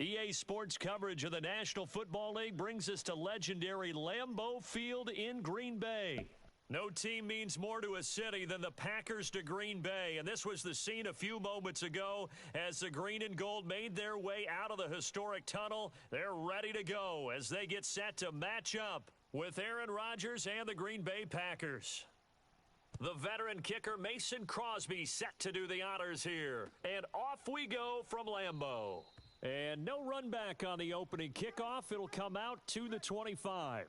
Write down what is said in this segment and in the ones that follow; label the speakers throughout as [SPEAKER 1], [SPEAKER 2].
[SPEAKER 1] EA Sports coverage of the National Football League brings us to legendary Lambeau Field in Green Bay. No team means more to a city than the Packers to Green Bay, and this was the scene a few moments ago as the green and gold made their way out of the historic tunnel. They're ready to go as they get set to match up with Aaron Rodgers and the Green Bay Packers. The veteran kicker Mason Crosby set to do the honors here, and off we go from Lambeau. And no run back on the opening kickoff. It'll come out to the 25.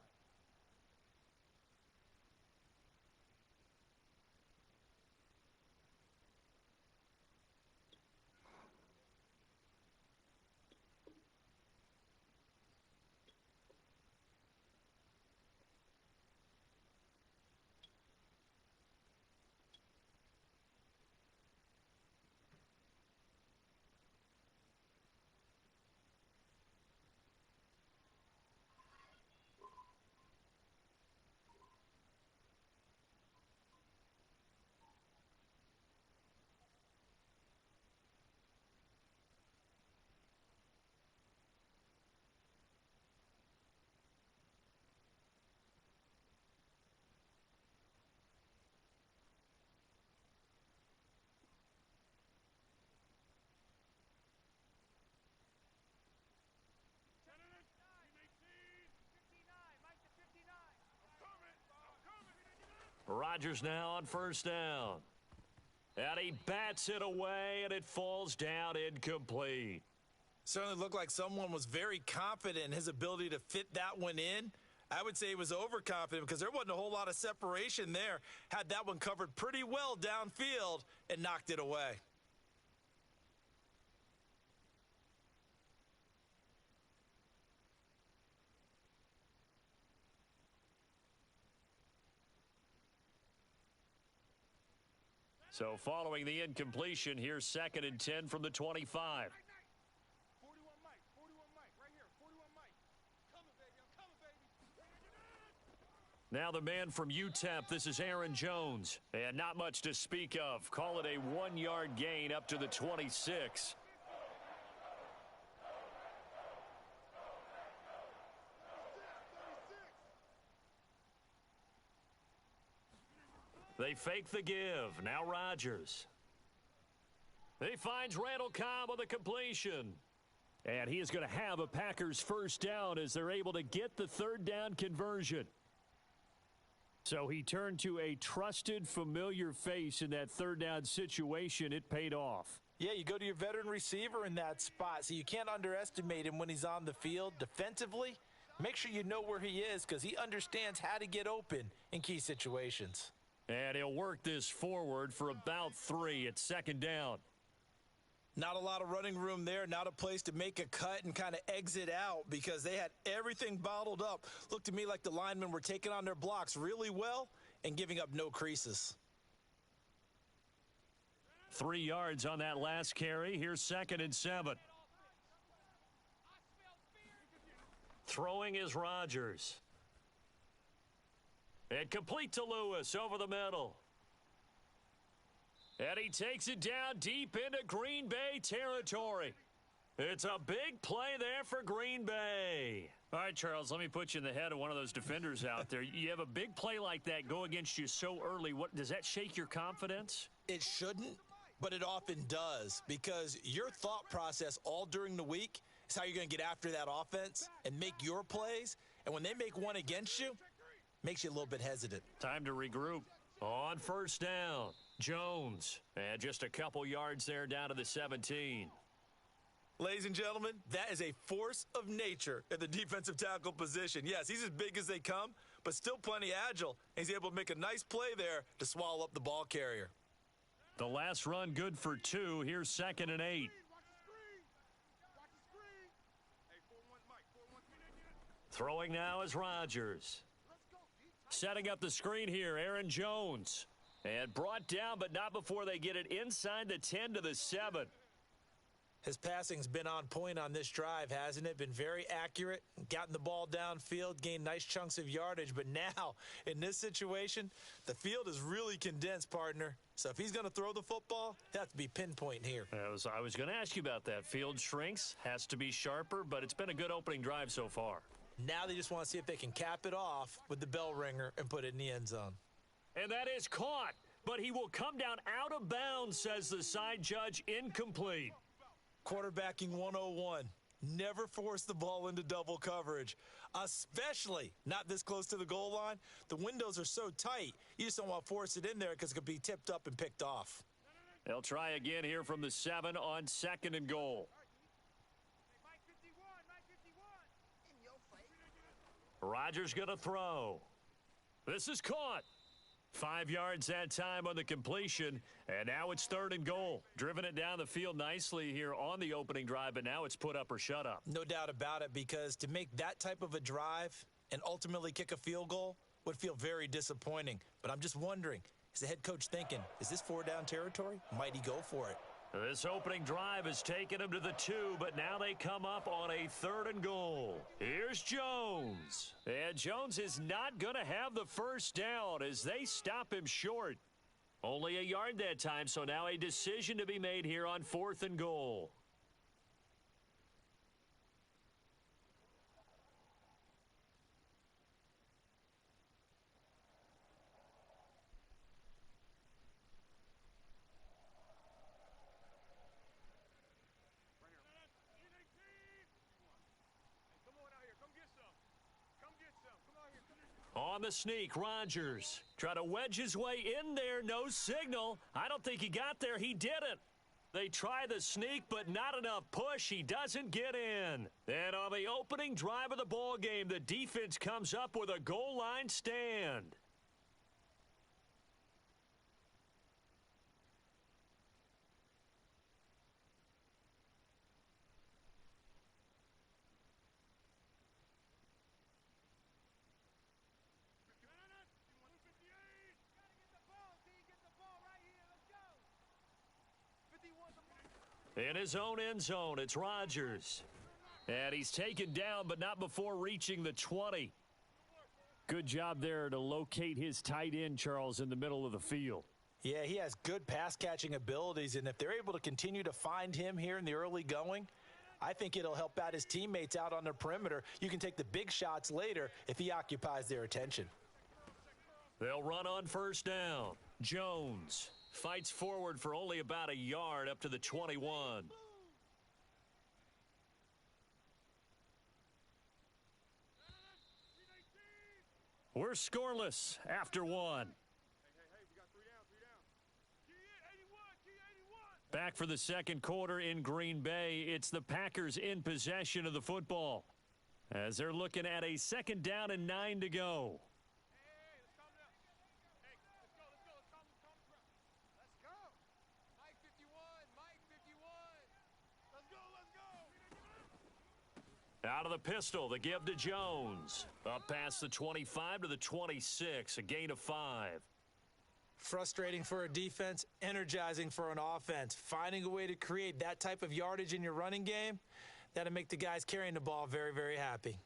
[SPEAKER 1] Rodgers now on first down. And he bats it away, and it falls down incomplete.
[SPEAKER 2] Certainly looked like someone was very confident in his ability to fit that one in. I would say he was overconfident because there wasn't a whole lot of separation there. Had that one covered pretty well downfield and knocked it away.
[SPEAKER 1] So following the incompletion, here's 2nd and 10 from the 25. Now the man from UTEP, this is Aaron Jones. And not much to speak of. Call it a 1-yard gain up to the 26. They fake the give. Now Rodgers. He finds Randall Cobb on the completion. And he is going to have a Packers first down as they're able to get the third down conversion. So he turned to a trusted, familiar face in that third down situation. It paid off.
[SPEAKER 2] Yeah, you go to your veteran receiver in that spot, so you can't underestimate him when he's on the field defensively. Make sure you know where he is because he understands how to get open in key situations.
[SPEAKER 1] And he'll work this forward for about 3 at 2nd down.
[SPEAKER 2] Not a lot of running room there, not a place to make a cut and kind of exit out because they had everything bottled up. Looked to me like the linemen were taking on their blocks really well and giving up no creases.
[SPEAKER 1] 3 yards on that last carry. Here's 2nd and 7. Throwing is Rodgers. And complete to Lewis over the middle. And he takes it down deep into Green Bay territory. It's a big play there for Green Bay. All right, Charles, let me put you in the head of one of those defenders out there. You have a big play like that go against you so early. What does that shake your confidence?
[SPEAKER 2] It shouldn't, but it often does because your thought process all during the week is how you're going to get after that offense and make your plays. And when they make one against you, makes you a little bit hesitant.
[SPEAKER 1] Time to regroup. On first down, Jones. And just a couple yards there down to the 17.
[SPEAKER 2] Ladies and gentlemen, that is a force of nature at the defensive tackle position. Yes, he's as big as they come, but still plenty agile. And he's able to make a nice play there to swallow up the ball carrier.
[SPEAKER 1] The last run good for 2. Here's 2nd and 8. Throwing now is Rodgers. Setting up the screen here, Aaron Jones. And brought down, but not before they get it inside the 10 to the 7.
[SPEAKER 2] His passing's been on point on this drive, hasn't it? Been very accurate, gotten the ball downfield, gained nice chunks of yardage. But now, in this situation, the field is really condensed, partner. So if he's going to throw the football, it has to be pinpoint here.
[SPEAKER 1] I was going to ask you about that. Field shrinks, has to be sharper, but it's been a good opening drive so far.
[SPEAKER 2] Now they just want to see if they can cap it off with the bell ringer and put it in the end zone.
[SPEAKER 1] And that is caught, but he will come down out of bounds, says the side judge, incomplete.
[SPEAKER 2] Quarterbacking 101. Never force the ball into double coverage, especially not this close to the goal line. The windows are so tight, you just don't want to force it in there because it could be tipped up and picked off.
[SPEAKER 1] They'll try again here from the 7 on 2nd and goal. Rodgers going to throw. This is caught. 5 yards that time on the completion, and now it's 3rd and goal. Driven it down the field nicely here on the opening drive, but now it's put up or shut up.
[SPEAKER 2] No doubt about it, because to make that type of a drive and ultimately kick a field goal would feel very disappointing. But I'm just wondering, is the head coach thinking, is this 4-down territory? Might he go for it?
[SPEAKER 1] This opening drive has taken him to the 2, but now they come up on a 3rd and goal. Here's Jones. And Jones is not going to have the first down as they stop him short. Only a yard that time, so now a decision to be made here on 4th and goal. On the sneak, Rodgers try to wedge his way in there. No signal. I don't think he got there. He didn't. They try the sneak, but not enough push. He doesn't get in. And on the opening drive of the ball game, the defense comes up with a goal line stand. In his own end zone, it's Rodgers. And he's taken down, but not before reaching the 20. Good job there to locate his tight end, Charles, in the middle of the field.
[SPEAKER 2] Yeah, he has good pass-catching abilities, and if they're able to continue to find him here in the early going, I think it'll help out his teammates out on the perimeter. You can take the big shots later if he occupies their attention.
[SPEAKER 1] They'll run on 1st down. Jones fights forward for only about a yard up to the 21. We're scoreless after 1. Back for the 2nd quarter in Green Bay. It's the Packers in possession of the football as they're looking at a 2nd down and 9 to go. Out of the pistol, the give to Jones. Up past the 25 to the 26, a gain of 5.
[SPEAKER 2] Frustrating for a defense, energizing for an offense. Finding a way to create that type of yardage in your running game, that'll make the guys carrying the ball very, very happy.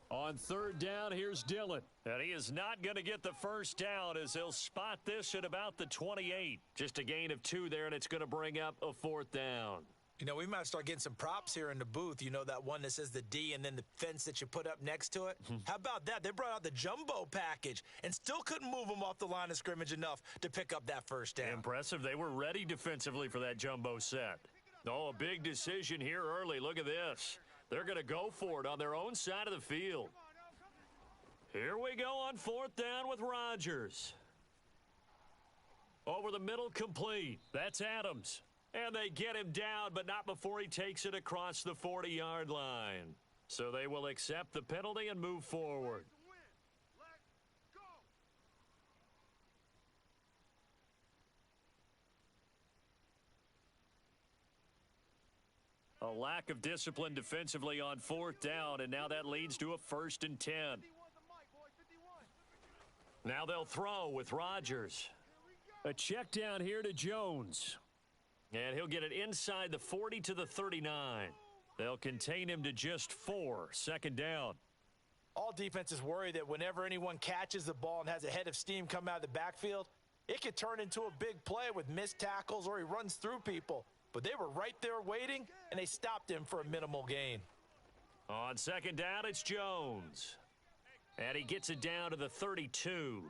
[SPEAKER 1] On 3rd down, here's Dillon. And he is not going to get the first down as he'll spot this at about the 28. Just a gain of 2 there, and it's going to bring up a 4th down.
[SPEAKER 2] You know, we might start getting some props here in the booth. You know, that one that says the D and then the fence that you put up next to it? How about that? They brought out the jumbo package and still couldn't move them off the line of scrimmage enough to pick up that first down.
[SPEAKER 1] Impressive. They were ready defensively for that jumbo set. Oh, a big decision here early. Look at this. They're going to go for it on their own side of the field. Here we go on 4th down with Rodgers. Over the middle, complete. That's Adams. And they get him down, but not before he takes it across the 40-yard line. So they will accept the penalty and move forward. A lack of discipline defensively on 4th down, and now that leads to a 1st and 10. Now they'll throw with Rodgers. A check down here to Jones. And he'll get it inside the 40 to the 39. They'll contain him to just 4, 2nd down.
[SPEAKER 2] All defenses worry that whenever anyone catches the ball and has a head of steam come out of the backfield, it could turn into a big play with missed tackles or he runs through people. But they were right there waiting, and they stopped him for a minimal gain.
[SPEAKER 1] On 2nd down, it's Jones. And he gets it down to the 32.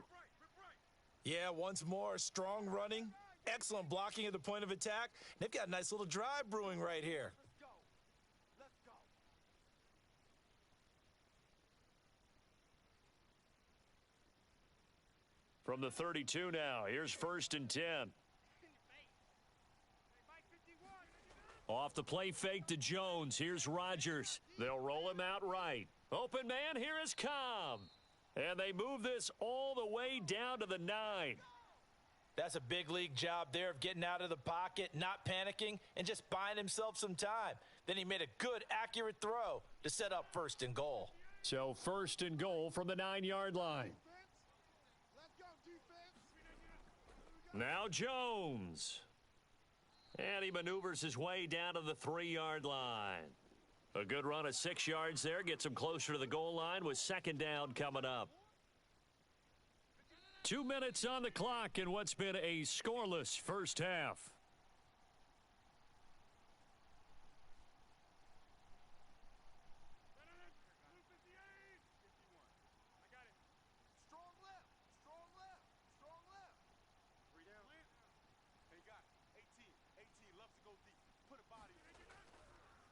[SPEAKER 2] Yeah, once more, strong running, excellent blocking at the point of attack. They've got a nice little drive brewing right here.
[SPEAKER 1] From the 32 now, here's 1st and 10. Off the play fake to Jones. Here's Rodgers. They'll roll him out right. Open man, here is Cobb. And they move this all the way down to the 9.
[SPEAKER 2] That's a big league job there of getting out of the pocket, not panicking, and just buying himself some time. Then he made a good, accurate throw to set up 1st and goal.
[SPEAKER 1] So 1st and goal from the 9-yard line. Now Jones. And he maneuvers his way down to the 3-yard line. A good run of 6 yards there. Gets him closer to the goal line with 2nd down coming up. 2 minutes on the clock in what's been a scoreless first half.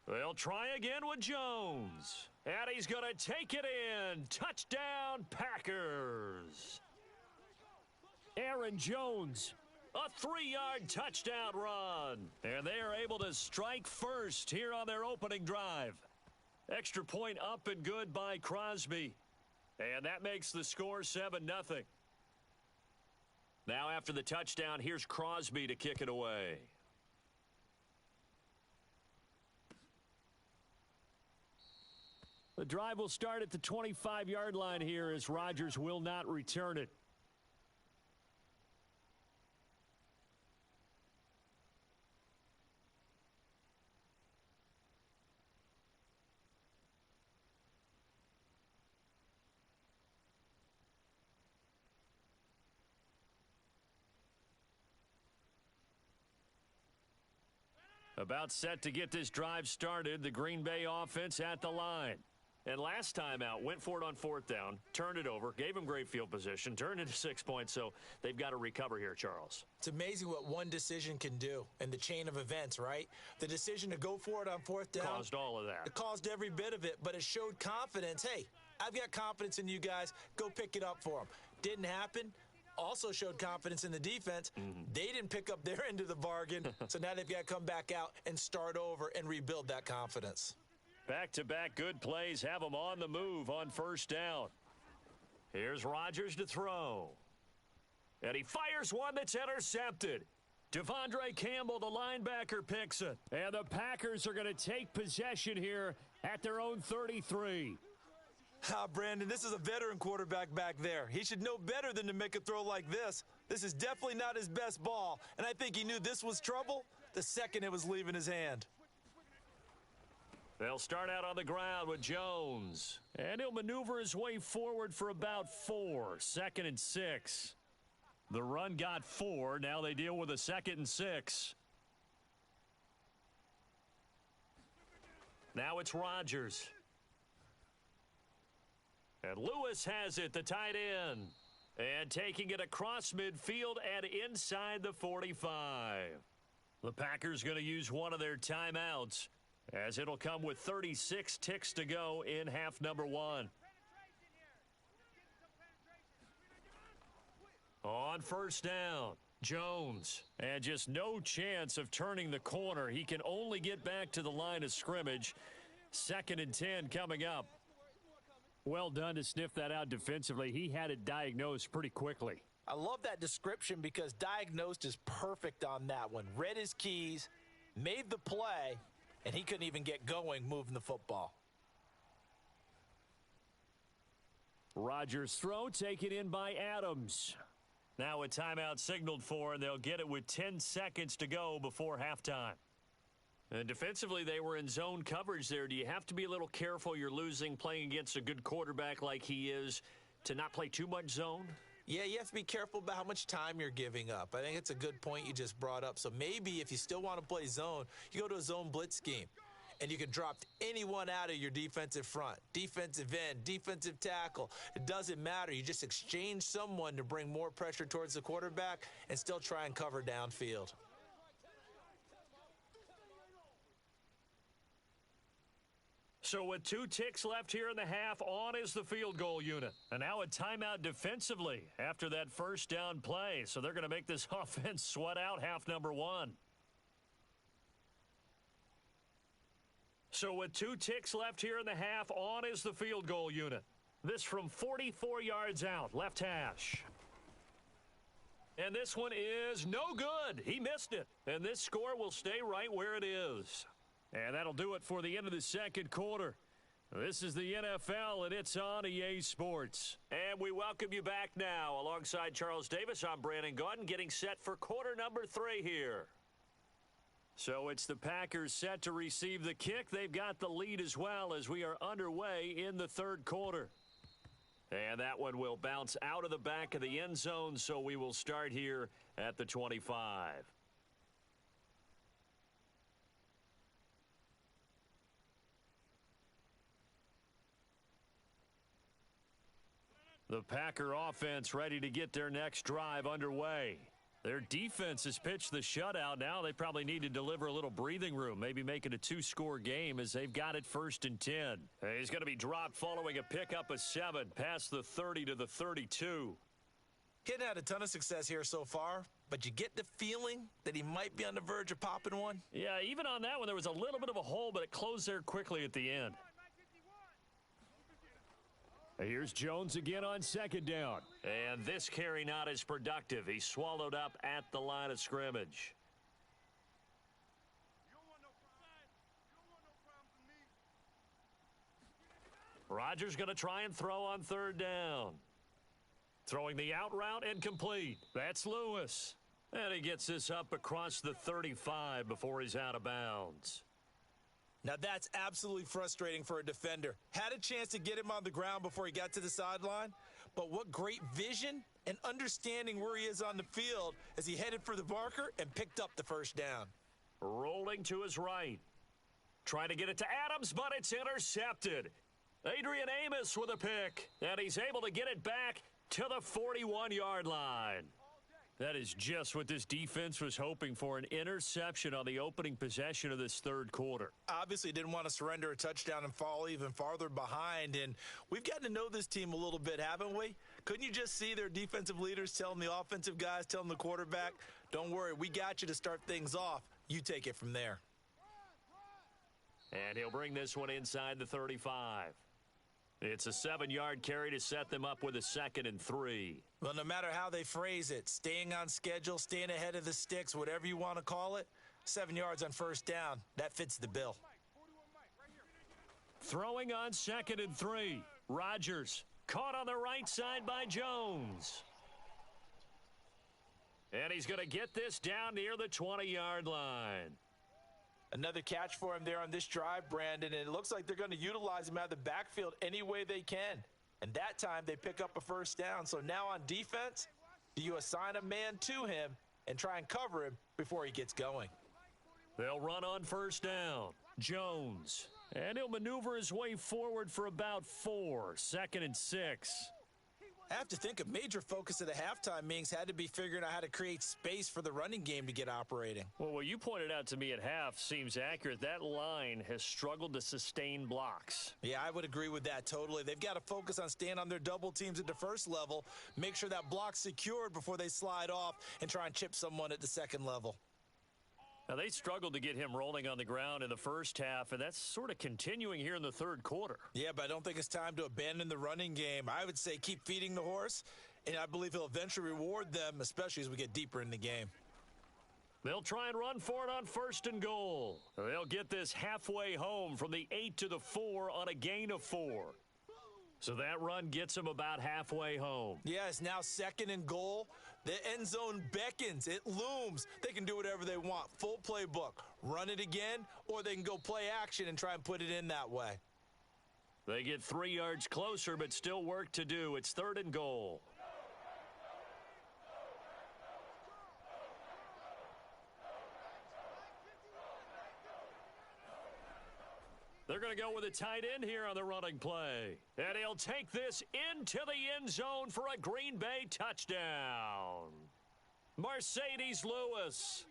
[SPEAKER 1] They'll try again with Jones. And he's going to take it in. Touchdown, Packers. Aaron Jones, a 3-yard touchdown run. And they are able to strike first here on their opening drive. Extra point up and good by Crosby. And that makes the score 7-0. Now after the touchdown, here's Crosby to kick it away. The drive will start at the 25-yard line here as Rodgers will not return it. About set to get this drive started, the Green Bay offense at the line. And last time out, went for it on 4th down, turned it over, gave him great field position, turned into 6 points, so they've got to recover here, Charles.
[SPEAKER 2] It's amazing what one decision can do in the chain of events, right? The decision to go for it on 4th down.
[SPEAKER 1] Caused all of that.
[SPEAKER 2] It caused every bit of it, but it showed confidence. Hey, I've got confidence in you guys. Go pick it up for them. Didn't happen. Also showed confidence in the defense. They didn't pick up their end of the bargain, so now they've got to come back out and start over and rebuild that confidence.
[SPEAKER 1] Back-to-back good plays have them on the move on 1st down. Here's Rodgers to throw. And he fires one that's intercepted. Devondre Campbell, the linebacker, picks it. And the Packers are going to take possession here at their own 33.
[SPEAKER 2] Brandon, this is a veteran quarterback back there. He should know better than to make a throw like this. This is definitely not his best ball, and I think he knew this was trouble the second it was leaving his hand.
[SPEAKER 1] They'll start out on the ground with Jones. And he'll maneuver his way forward for about 4. 2nd and 6. The run got 4. Now they deal with a 2nd and 6. Now it's Rodgers. And Lewis has it, the tight end. And taking it across midfield and inside the 45. The Packers going to use one of their timeouts, as it'll come with 36 ticks to go in half number 1. On 1st down, Jones. And just no chance of turning the corner. He can only get back to the line of scrimmage. 2nd and 10 coming up. Well done to sniff that out defensively. He had it diagnosed pretty quickly.
[SPEAKER 2] I love that description because diagnosed is perfect on that one. Read his keys, made the play, and he couldn't even get going moving the football.
[SPEAKER 1] Rodgers' throw taken in by Adams. Now a timeout signaled for, and they'll get it with 10 seconds to go before halftime. And defensively, they were in zone coverage there. Do you have to be a little careful you're losing playing against a good quarterback like he is to not play too much zone?
[SPEAKER 2] Yeah, you have to be careful about how much time you're giving up. I think it's a good point you just brought up. So maybe if you still want to play zone, you go to a zone blitz scheme. And you can drop anyone out of your defensive front, defensive end, defensive tackle. It doesn't matter. You just exchange someone to bring more pressure towards the quarterback and still try and cover downfield.
[SPEAKER 1] So with 2 ticks left here in the half, on is the field goal unit. And now a timeout defensively after that first down play. So they're going to make this offense sweat out half number 1. So with 2 ticks left here in the half, on is the field goal unit. This from 44 yards out, left hash. And this one is no good. He missed it. And this score will stay right where it is. And that'll do it for the end of the second quarter. This is the NFL, and it's on EA Sports. And we welcome you back now. Alongside Charles Davis, I'm Brandon Gaudin, getting set for quarter number 3 here. So it's the Packers set to receive the kick. They've got the lead as well as we are underway in the third quarter. And that one will bounce out of the back of the end zone, so we will start here at the 25. The Packer offense ready to get their next drive underway. Their defense has pitched the shutout. Now they probably need to deliver a little breathing room, maybe make it a 2-score game as they've got it 1st and 10. He's going to be dropped following a pickup of 7 past the 30 to the 32.
[SPEAKER 2] Hadn't had a ton of success here so far, but you get the feeling that he might be on the verge of popping one.
[SPEAKER 1] Yeah, even on that one, there was a little bit of a hole, but it closed there quickly at the end. Here's Jones again on 2nd down. And this carry not as productive. He's swallowed up at the line of scrimmage. Rodgers going to try and throw on 3rd down. Throwing the out route and complete. That's Lewis. And he gets this up across the 35 before he's out of bounds.
[SPEAKER 2] Now, that's absolutely frustrating for a defender. Had a chance to get him on the ground before he got to the sideline, but what great vision and understanding where he is on the field as he headed for the marker and picked up the 1st down.
[SPEAKER 1] Rolling to his right. Trying to get it to Adams, but it's intercepted. Adrian Amos with a pick, and he's able to get it back to the 41-yard line. That is just what this defense was hoping for, an interception on the opening possession of this third quarter.
[SPEAKER 2] Obviously didn't want to surrender a touchdown and fall even farther behind, and we've gotten to know this team a little bit, haven't we? Couldn't you just see their defensive leaders telling the offensive guys, telling the quarterback, don't worry, we got you to start things off. You take it from there.
[SPEAKER 1] And he'll bring this one inside the 35. It's a 7-yard carry to set them up with a 2nd and 3.
[SPEAKER 2] Well, no matter how they phrase it, staying on schedule, staying ahead of the sticks, whatever you want to call it, 7 yards on 1st down, that fits the bill.
[SPEAKER 1] Throwing on 2nd and 3. Rodgers caught on the right side by Jones. And he's going to get this down near the 20-yard line.
[SPEAKER 2] Another catch for him there on this drive, Brandon, and it looks like they're going to utilize him out of the backfield any way they can. And that time they pick up a 1st down. So now on defense, do you assign a man to him and try and cover him before he gets going?
[SPEAKER 1] They'll run on 1st down. Jones. And he'll maneuver his way forward for about 4. 2nd and 6.
[SPEAKER 2] I have to think a major focus of the halftime meetings had to be figuring out how to create space for the running game to get operating.
[SPEAKER 1] Well, what you pointed out to me at half seems accurate. That line has struggled to sustain blocks.
[SPEAKER 2] Yeah, I would agree with that totally. They've got to focus on staying on their double teams at the 1st level, make sure that block's secured before they slide off and try and chip someone at the 2nd level.
[SPEAKER 1] Now, they struggled to get him rolling on the ground in the 1st half, and that's sort of continuing here in the 3rd quarter.
[SPEAKER 2] Yeah, but I don't think it's time to abandon the running game. I would say keep feeding the horse, and I believe he'll eventually reward them, especially as we get deeper in the game.
[SPEAKER 1] They'll try and run for it on 1st and goal. They'll get this halfway home from the 8 to the 4 on a gain of 4. So that run gets them about halfway home.
[SPEAKER 2] Yeah, it's now 2nd and goal. The end zone beckons. It looms. They can do whatever they want. Full playbook. Run it again, or they can go play action and try and put it in that way.
[SPEAKER 1] They get 3 yards closer, but still work to do. It's 3rd and goal. They're going to go with a tight end here on the running play. And he'll take this into the end zone for a Green Bay touchdown. Mercedes Lewis.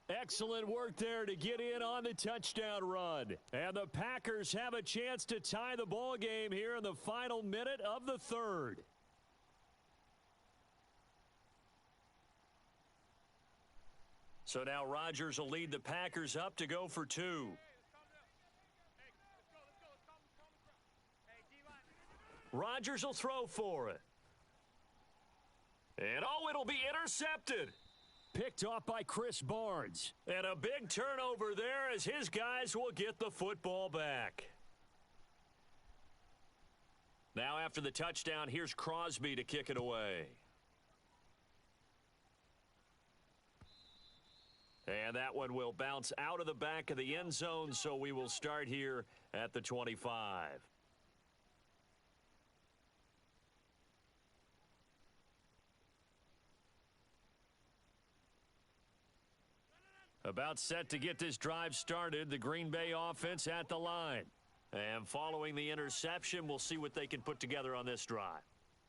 [SPEAKER 1] Excellent work there to get in on the touchdown run. And the Packers have a chance to tie the ball game here in the final minute of the 3rd. So now Rodgers will lead the Packers up to go for 2. Rodgers will throw for it. And it'll be intercepted. Picked off by Chris Barnes. And a big turnover there as his guys will get the football back. Now after the touchdown, here's Crosby to kick it away. And that one will bounce out of the back of the end zone, so we will start here at the 25. About set to get this drive started, the Green Bay offense at the line. And following the interception, we'll see what they can put together on this drive.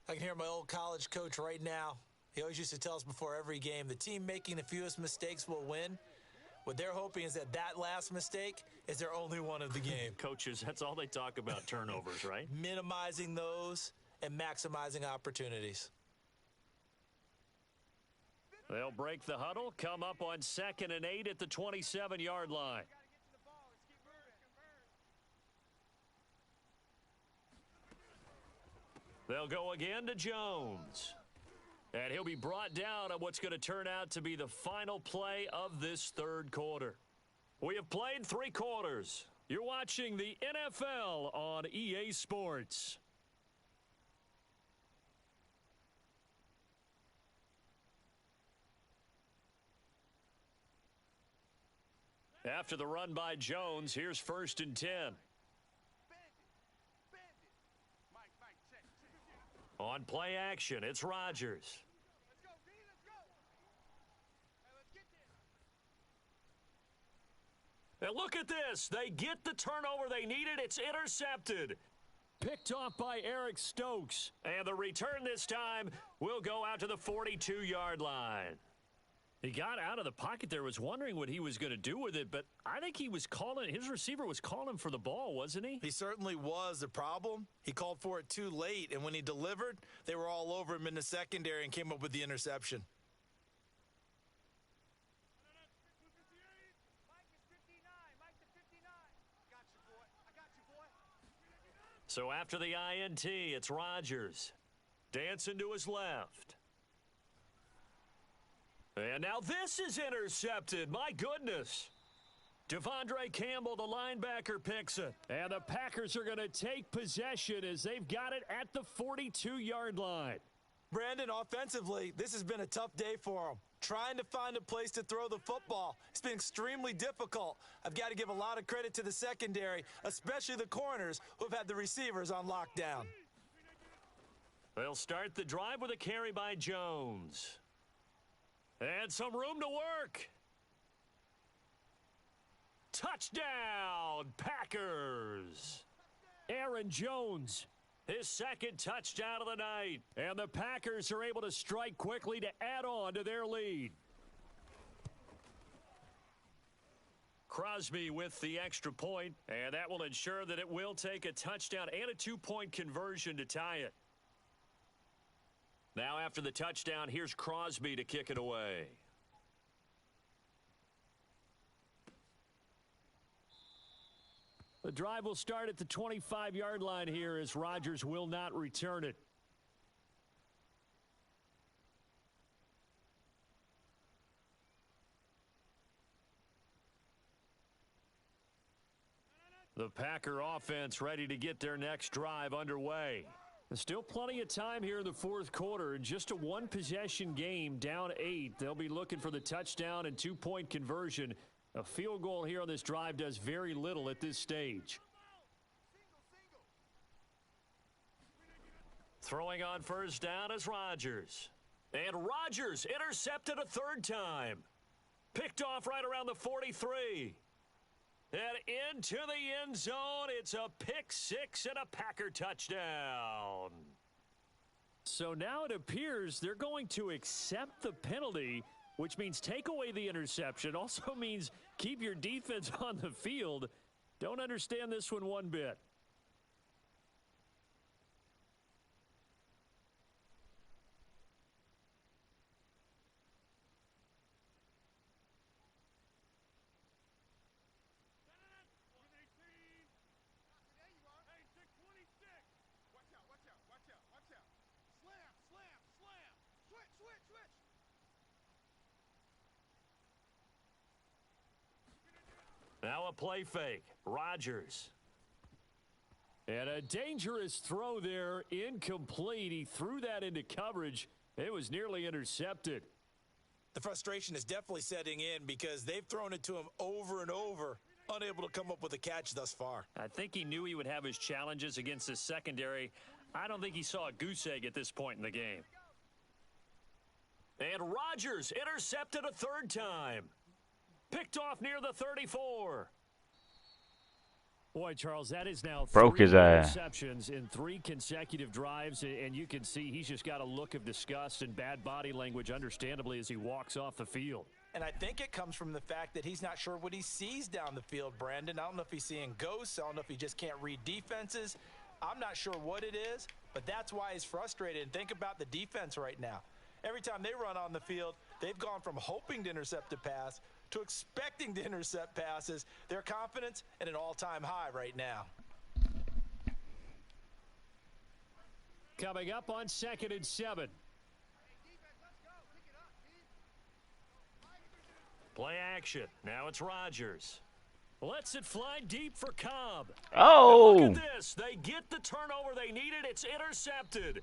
[SPEAKER 2] I can hear my old college coach right now. He always used to tell us before every game, the team making the fewest mistakes will win. What they're hoping is that last mistake is their only one of the game.
[SPEAKER 1] Coaches, that's all they talk about, turnovers, right?
[SPEAKER 2] Minimizing those and maximizing opportunities.
[SPEAKER 1] They'll break the huddle, come up on 2nd and 8 at the 27-yard line. They'll go again to Jones. And he'll be brought down on what's going to turn out to be the final play of this 3rd quarter. We have played 3 quarters. You're watching the NFL on EA Sports. After the run by Jones, here's 1st and 10. On play action, it's Rodgers. And look at this. They get the turnover they needed. It's intercepted. Picked off by Eric Stokes. And the return this time will go out to the 42-yard line. He got out of the pocket there, was wondering what he was going to do with it, but I think he was calling, his receiver was calling for the ball, wasn't he?
[SPEAKER 2] He certainly was. The problem, he called for it too late, and when he delivered, they were all over him in the secondary and came up with the interception.
[SPEAKER 1] So after the INT, it's Rodgers. Dancing to his left. And now this is intercepted. My goodness. Devondre Campbell, the linebacker, picks it. And the Packers are going to take possession as they've got it at the 42-yard line.
[SPEAKER 2] Brandon, offensively, this has been a tough day for them. Trying to find a place to throw the football. It's been extremely difficult. I've got to give a lot of credit to the secondary, especially the corners who have had the receivers on lockdown.
[SPEAKER 1] They'll start the drive with a carry by Jones. And some room to work. Touchdown, Packers. Aaron Jones, his 2nd touchdown of the night. And the Packers are able to strike quickly to add on to their lead. Crosby with the extra point, and that will ensure that it will take a touchdown and a 2-point conversion to tie it. Now after the touchdown, here's Crosby to kick it away. The drive will start at the 25-yard line here as Rodgers will not return it. The Packer offense ready to get their next drive underway. There's still plenty of time here in the fourth quarter. Just a one-possession game, down 8. They'll be looking for the touchdown and two-point conversion. A field goal here on this drive does very little at this stage. Throwing on first down is Rodgers. And Rodgers intercepted a third time. Picked off right around the 43. And into the end zone, it's a pick-6 and a Packer touchdown. So now it appears they're going to accept the penalty, which means take away the interception. Also means keep your defense on the field. Don't understand this one bit. Now a play fake. Rodgers. And a dangerous throw there. Incomplete. He threw that into coverage. It was nearly intercepted.
[SPEAKER 2] The frustration is definitely setting in because they've thrown it to him over and over, unable to come up with a catch thus far.
[SPEAKER 1] I think he knew he would have his challenges against his secondary. I don't think he saw a goose egg at this point in the game. And Rodgers intercepted a third time. Picked off near the 34. Boy, Charles, that is now
[SPEAKER 3] Broke his ass.
[SPEAKER 1] interceptions in 3 consecutive drives, and you can see he's just got a look of disgust and bad body language, understandably, as he walks off the field.
[SPEAKER 2] And I think it comes from the fact that he's not sure what he sees down the field, Brandon. I don't know if he's seeing ghosts. I don't know if he just can't read defenses. I'm not sure what it is, but that's why he's frustrated. And think about the defense right now. Every time they run on the field, they've gone from hoping to intercept a pass to expecting to intercept passes. Their confidence at an all-time high right now.
[SPEAKER 1] Coming up on 2nd and 7. Play action. Now it's Rodgers. Lets it fly deep for Cobb.
[SPEAKER 3] Oh!
[SPEAKER 1] And look at this. They get the turnover they needed. It's intercepted.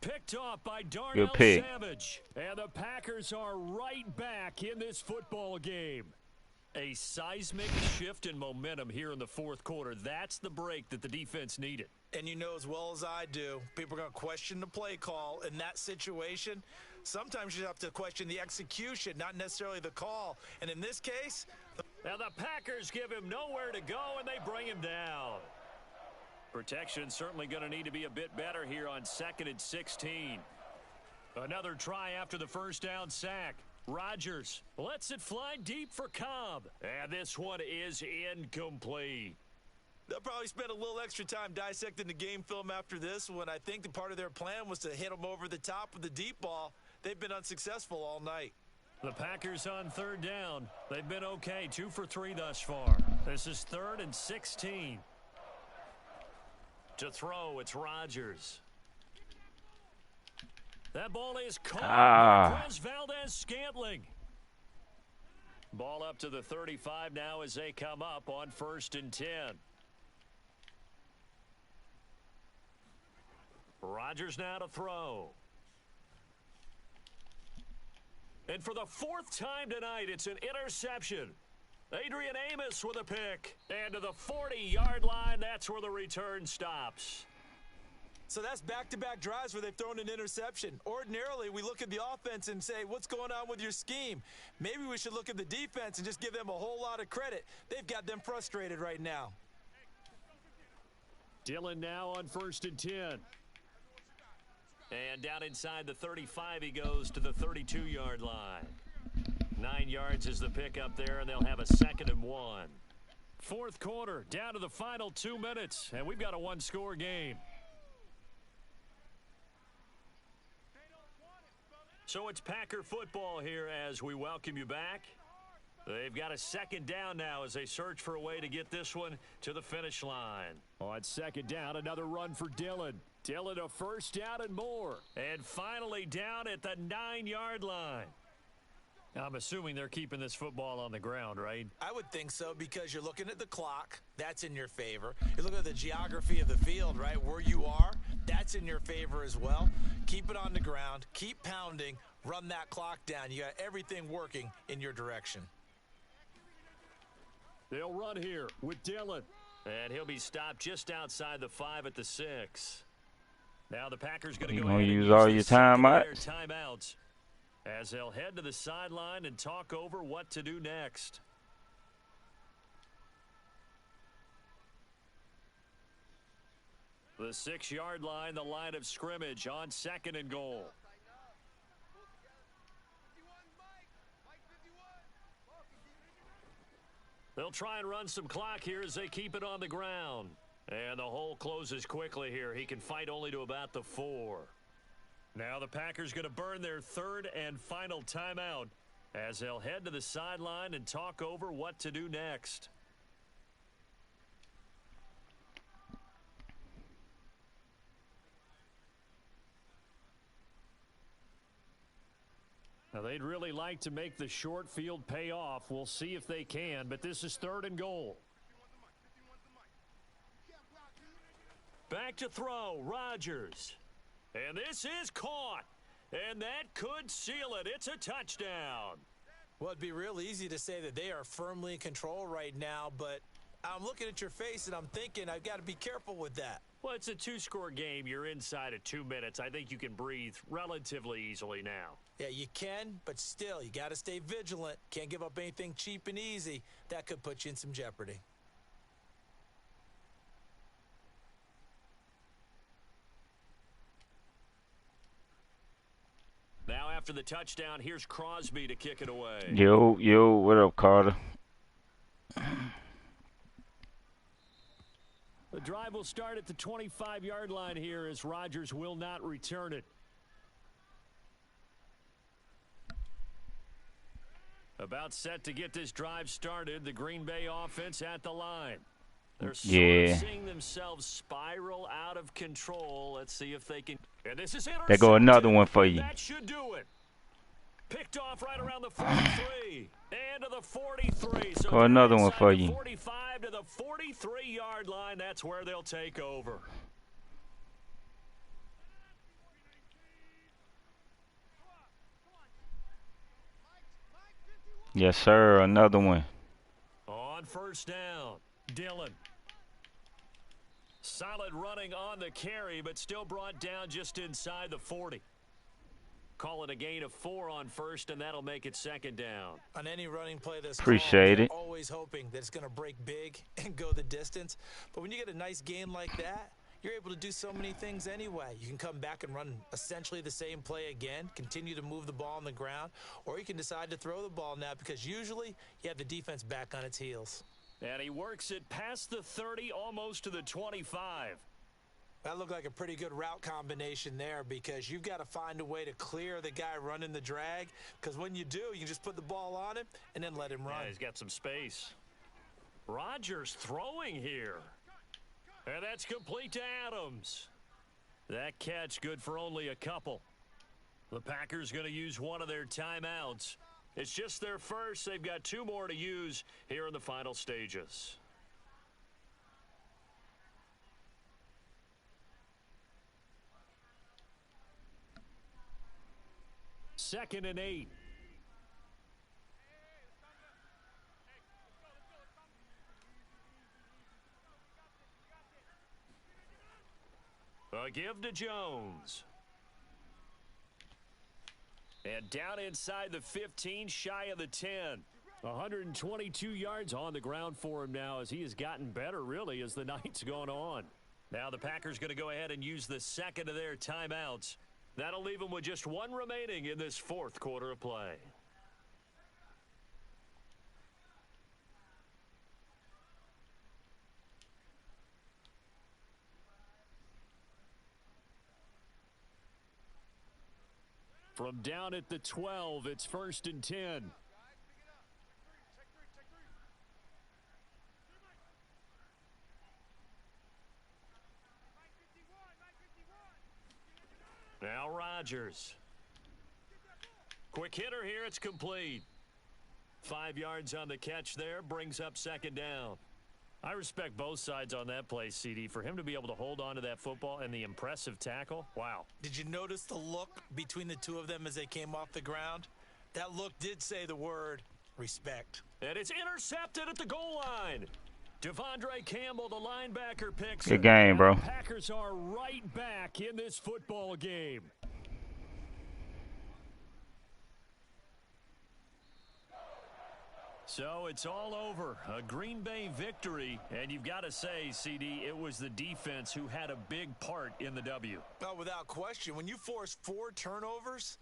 [SPEAKER 1] Picked off by Darnell Savage. And the Packers are right back in this football game. A seismic shift in momentum here in the fourth quarter. That's the break that the defense needed.
[SPEAKER 2] And you know as well as I do, people are going to question the play call in that situation. Sometimes you have to question the execution, not necessarily the call. And in this case...
[SPEAKER 1] Now the Packers give him nowhere to go, and they bring him down. Protection certainly going to need to be a bit better here on 2nd and 16. Another try after the first down sack. Rodgers lets it fly deep for Cobb. And this one is incomplete.
[SPEAKER 2] They'll probably spend a little extra time dissecting the game film after this one. I think the part of their plan was to hit them over the top with the deep ball. They've been unsuccessful all night.
[SPEAKER 1] The Packers on 3rd down. They've been okay, 2 for 3 thus far. This is 3rd and 16. To throw, it's Rodgers. That ball is caught. Marquez Valdez-Scantling. Ball up to the 35 now as they come up on 1st and 10. Rodgers now to throw. And for the 4th time tonight, it's an interception. Adrian Amos with a pick. And to the 40-yard line, that's where the return stops.
[SPEAKER 2] So that's back-to-back drives where they've thrown an interception. Ordinarily, we look at the offense and say, what's going on with your scheme? Maybe we should look at the defense and just give them a whole lot of credit. They've got them frustrated right now.
[SPEAKER 1] Dillon now on 1st and 10. And down inside the 35, he goes to the 32-yard line. 9 yards is the pickup there, and they'll have a 2nd and 1. Fourth quarter, down to the final 2 minutes, and we've got a one-score game. So it's Packer football here as we welcome you back. They've got a 2nd down now as they search for a way to get this one to the finish line. On 2nd down, another run for Dillon. Dillon a 1st down and more. And finally down at the 9-yard line. I'm assuming they're keeping this football on the ground, right?
[SPEAKER 2] I would think so because you're looking at the clock. That's in your favor. You're looking at the geography of the field, right? Where you are, that's in your favor as well. Keep it on the ground. Keep pounding. Run that clock down. You got everything working in your direction.
[SPEAKER 1] They'll run here with Dillon. And he'll be stopped just outside the 5 at the 6. Now the Packers going to go ahead and use
[SPEAKER 3] all your
[SPEAKER 1] timeouts as they'll head to the sideline and talk over what to do next. The 6-yard line, the line of scrimmage on 2nd and goal. They'll try and run some clock here as they keep it on the ground. And the hole closes quickly here. He can fight only to about the 4. Now the Packers going to burn their 3rd and final timeout as they'll head to the sideline and talk over what to do next. Now, they'd really like to make the short field pay off. We'll see if they can, but this is 3rd and goal. Back to throw, Rodgers. And this is caught. And that could seal it. It's a touchdown.
[SPEAKER 2] Well, it'd be real easy to say that they are firmly in control right now, but I'm looking at your face and I'm thinking I've got to be careful with that.
[SPEAKER 1] Well, it's a 2-score game. You're inside of 2 minutes. I think you can breathe relatively easily now.
[SPEAKER 2] Yeah, you can, but still, you got to stay vigilant. Can't give up anything cheap and easy. That could put you in some jeopardy.
[SPEAKER 1] Now after the touchdown, here's Crosby to kick it away.
[SPEAKER 3] Yo, what up, Carter?
[SPEAKER 1] The drive will start at the 25-yard line here as Rodgers will not return it. About set to get this drive started. The Green Bay offense at the line. They're sort of seeing themselves spiral out of control. Let's see if they can. And this is
[SPEAKER 3] there go another one for you.
[SPEAKER 1] That should do it. Picked off right around the 43 and to the 43. So
[SPEAKER 3] go another one for you.
[SPEAKER 1] 45 to the 43-yard line. That's where they'll take over.
[SPEAKER 3] Yes, sir. Another one.
[SPEAKER 1] On 1st down, Dillon. Solid running on the carry, but still brought down just inside the 40. Call it a gain of 4 on 1st, and that'll make it 2nd down.
[SPEAKER 2] On any running play this
[SPEAKER 3] appreciate it.
[SPEAKER 2] Always hoping that it's going to break big and go the distance. But when you get a nice gain like that, you're able to do so many things anyway. You can come back and run essentially the same play again, continue to move the ball on the ground, or you can decide to throw the ball now because usually you have the defense back on its heels.
[SPEAKER 1] And he works it past the 30, almost to the 25.
[SPEAKER 2] That looked like a pretty good route combination there because you've got to find a way to clear the guy running the drag because when you do, you can just put the ball on him and then let him run.
[SPEAKER 1] Yeah, he's got some space. Rodgers throwing here. And that's complete to Adams. That catch good for only a couple. The Packers going to use one of their timeouts. It's just their first. They've got 2 more to use here in the final stages. Second and 8. A give to Jones. And down inside the 15, shy of the 10. 122 yards on the ground for him now as he has gotten better, really, as the night's gone on. Now the Packers going to go ahead and use the second of their timeouts. That'll leave them with just 1 remaining in this 4th quarter of play. From down at the 12, it's 1st and 10. Now Rodgers. Quick hitter here. It's complete. 5 yards on the catch there. Brings up second down. I respect both sides on that play, CD. For him to be able to hold on to that football and the impressive tackle, wow.
[SPEAKER 2] Did you notice the look between the two of them as they came off the ground? That look did say the word respect.
[SPEAKER 1] And it's intercepted at the goal line. Devondre Campbell, the linebacker, picks
[SPEAKER 3] Good game, bro.
[SPEAKER 1] The Packers are right back in this football game. So it's all over. A Green Bay victory. And you've got to say, CD, it was the defense who had a big part in the W.
[SPEAKER 2] Well, without question, when you force 4 turnovers,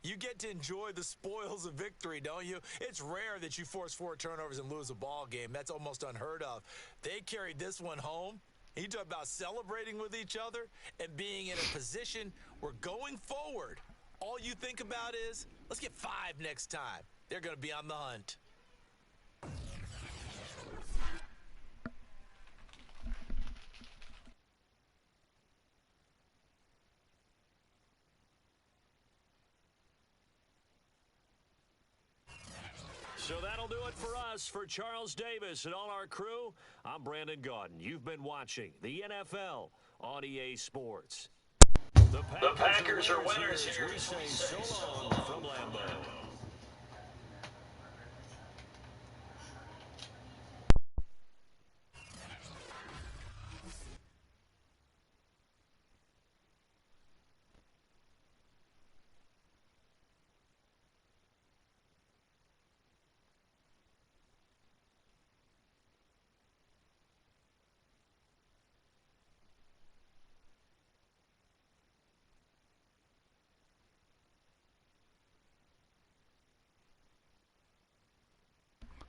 [SPEAKER 2] you get to enjoy the spoils of victory, don't you? It's rare that you force 4 turnovers and lose a ball game. That's almost unheard of. They carried this one home. You talk about celebrating with each other and being in a position where going forward, all you think about is, let's get 5 next time. They're going to be on the hunt.
[SPEAKER 1] So that'll do it for us. For Charles Davis and all our crew, I'm Brandon Gaudin. You've been watching the NFL on EA Sports. The Packers are winners here. We say so long from Lambeau.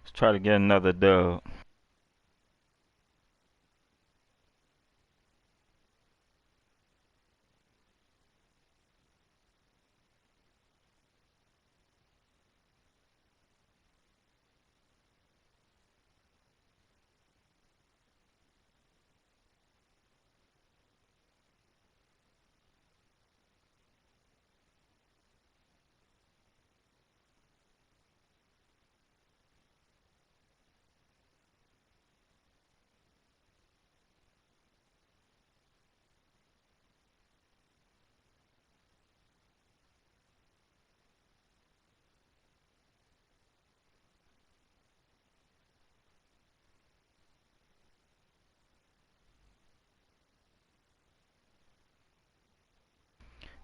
[SPEAKER 3] Let's try to get another dub.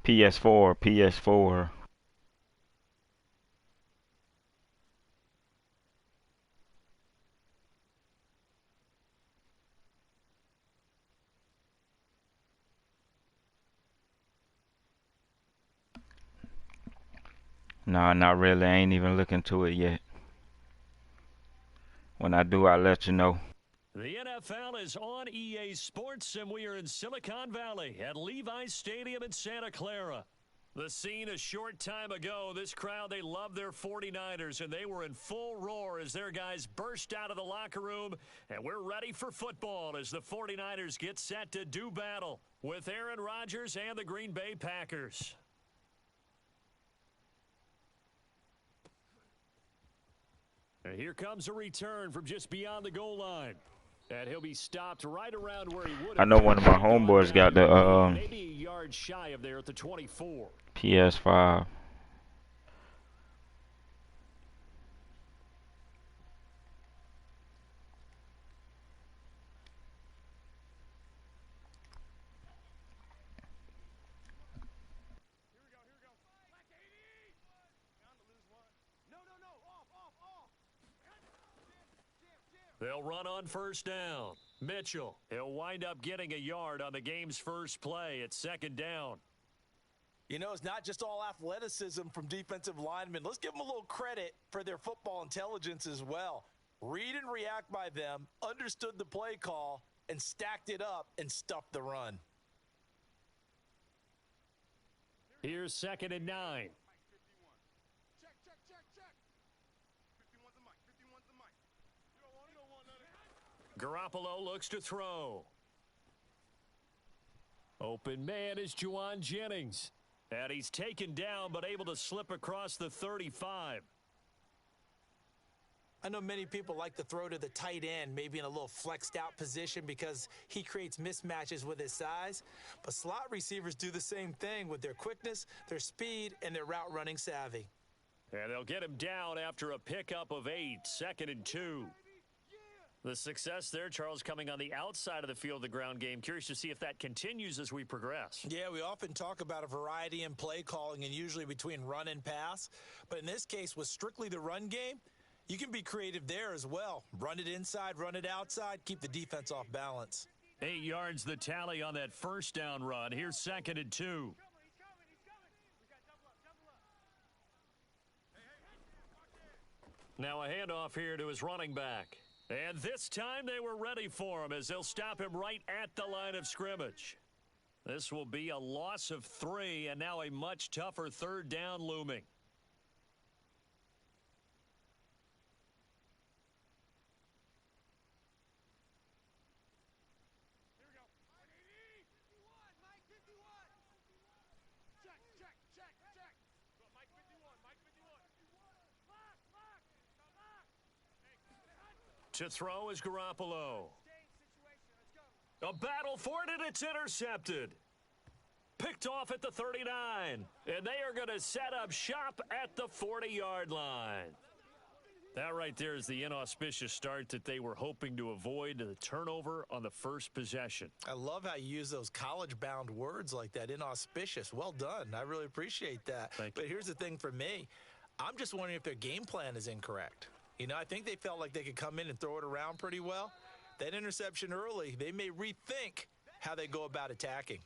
[SPEAKER 3] PS4, PS4. Nah, not really. I ain't even looking to it yet. When I do, I'll let you know.
[SPEAKER 1] The NFL is on EA Sports, and we are in Silicon Valley at Levi's Stadium in Santa Clara. The scene a short time ago, this crowd, they love their 49ers, and they were in full roar as their guys burst out of the locker room, and we're ready for football as the 49ers get set to do battle with Aaron Rodgers and the Green Bay Packers. And here comes a return from just beyond the goal line. And he'll be stopped right around where he would have.
[SPEAKER 3] I know one of my homeboys got the
[SPEAKER 1] maybe a yard shy of there at the 24.
[SPEAKER 3] PS5.
[SPEAKER 1] They'll run on first down. Mitchell, he'll wind up getting a yard on the game's first play at second down.
[SPEAKER 2] You know, it's not just all athleticism from defensive linemen. Let's give them a little credit for their football intelligence as well. Read and react by them, understood the play call, and stacked it up and stuffed the run.
[SPEAKER 1] Here's 2nd and 9. Garoppolo looks to throw. Open man is Juwan Jennings. And he's taken down but able to slip across the 35.
[SPEAKER 2] I know many people like to throw to the tight end, maybe in a little flexed out position because he creates mismatches with his size. But slot receivers do the same thing with their quickness, their speed, and their route running savvy.
[SPEAKER 1] And they'll get him down after a pickup of 8, 2nd and 2. The success there, Charles, coming on the outside of the field, the ground game. Curious to see if that continues as we progress.
[SPEAKER 2] Yeah, we often talk about a variety in play calling and usually between run and pass. But in this case, with strictly the run game, you can be creative there as well. Run it inside, run it outside, keep the defense off balance.
[SPEAKER 1] 8 yards the tally on that first down run. Here's 2nd and 2. Now a handoff here to his running back. And this time they were ready for him as they'll stop him right at the line of scrimmage. This will be a loss of 3 and now a much tougher 3rd down looming. To throw is Garoppolo. A battle for it, and it's intercepted. Picked off at the 39. And they are going to set up shop at the 40-yard line. That right there is the inauspicious start that they were hoping to avoid, the turnover on the first possession.
[SPEAKER 2] I love how you use those college-bound words like that, inauspicious. Well done. I really appreciate that. But here's the thing for me. I'm just wondering if their game plan is incorrect. You know, I think they felt like they could come in and throw it around pretty well. That interception early, they may rethink how they go about attacking.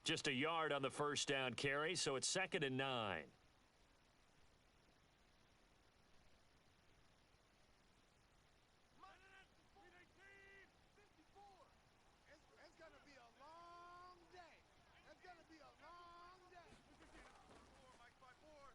[SPEAKER 1] Just a yard on the first down carry, so it's 2nd and 9.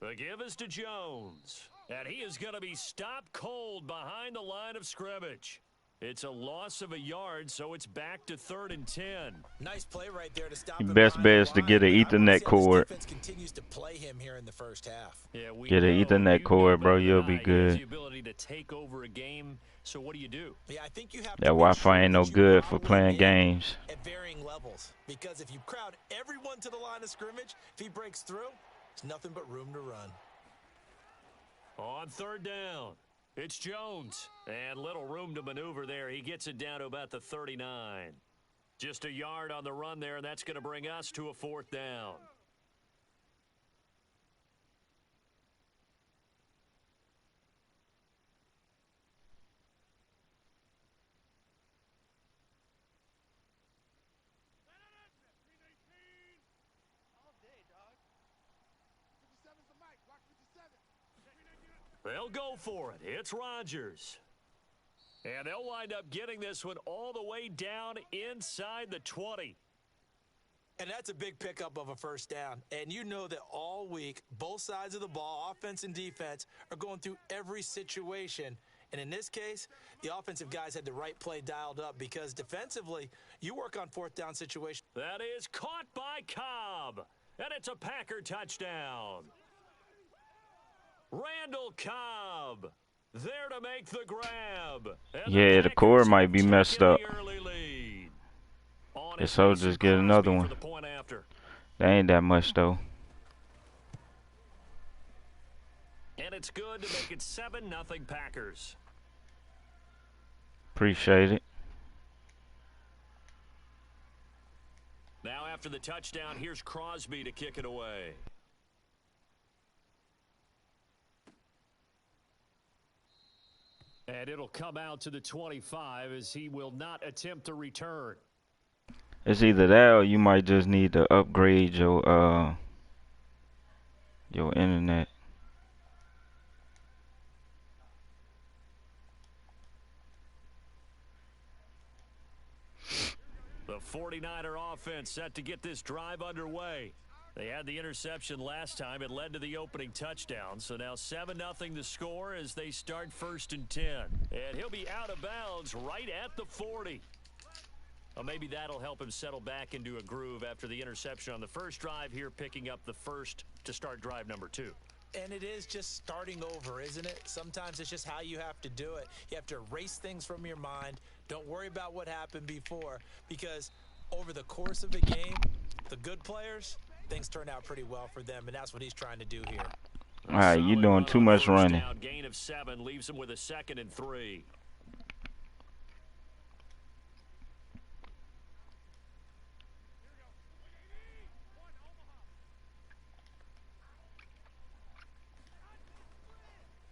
[SPEAKER 1] The give is to Jones. And he is going to be stopped cold behind the line of scrimmage. It's a loss of a yard, so it's back to 3rd and 10.
[SPEAKER 2] Nice play right there to stop
[SPEAKER 3] Your
[SPEAKER 2] him.
[SPEAKER 3] best bet is to get an Ethernet cord.
[SPEAKER 2] Defense continues to play him here in the first half.
[SPEAKER 1] Yeah,
[SPEAKER 3] Get an Ethernet cord, bro. You'll be good.
[SPEAKER 1] The ability to take over a game. So what do?
[SPEAKER 2] Yeah, I think you have
[SPEAKER 3] That Wi-Fi ain't no good for playing games.
[SPEAKER 2] At varying levels, because if you crowd everyone to the line of scrimmage, if he breaks through, there's nothing but room to run.
[SPEAKER 1] On 3rd down, it's Jones. And little room to maneuver there. He gets it down to about the 39. Just a yard on the run there, and that's going to bring us to a 4th down. They'll go for it. It's Rodgers. And they'll wind up getting this one all the way down inside the 20.
[SPEAKER 2] And that's a big pickup of a first down. And you know that all week, both sides of the ball, offense and defense, are going through every situation. And in this case, the offensive guys had the right play dialed up because defensively, you work on 4th down situations.
[SPEAKER 1] That is caught by Cobb. And it's a Packer touchdown. Randall Cobb there to make the grab.
[SPEAKER 3] Yeah, the cord might be messed up. And so just get another one. That ain't that much though.
[SPEAKER 1] And it's good to make it 7-0 Packers.
[SPEAKER 3] Appreciate it.
[SPEAKER 1] Now after the touchdown, here's Crosby to kick it away. And it'll come out to the 25 as he will not attempt to return.
[SPEAKER 3] It's either that or you might just need to upgrade your internet.
[SPEAKER 1] The 49er offense set to get this drive underway. They had the interception last time. It led to the opening touchdown. So now 7-0 the score as they start 1st and 10. And he'll be out of bounds right at the 40. Well, maybe that'll help him settle back into a groove after the interception on the first drive here, picking up the first to start drive number 2.
[SPEAKER 2] And it is just starting over, isn't it? Sometimes it's just how you have to do it. You have to erase things from your mind. Don't worry about what happened before, because over the course of a game, the good players, things turn out pretty well for them, and that's what he's trying to do here.
[SPEAKER 3] All right, you're doing too much running.
[SPEAKER 1] Down, gain of 7 leaves him with a 2nd and 3.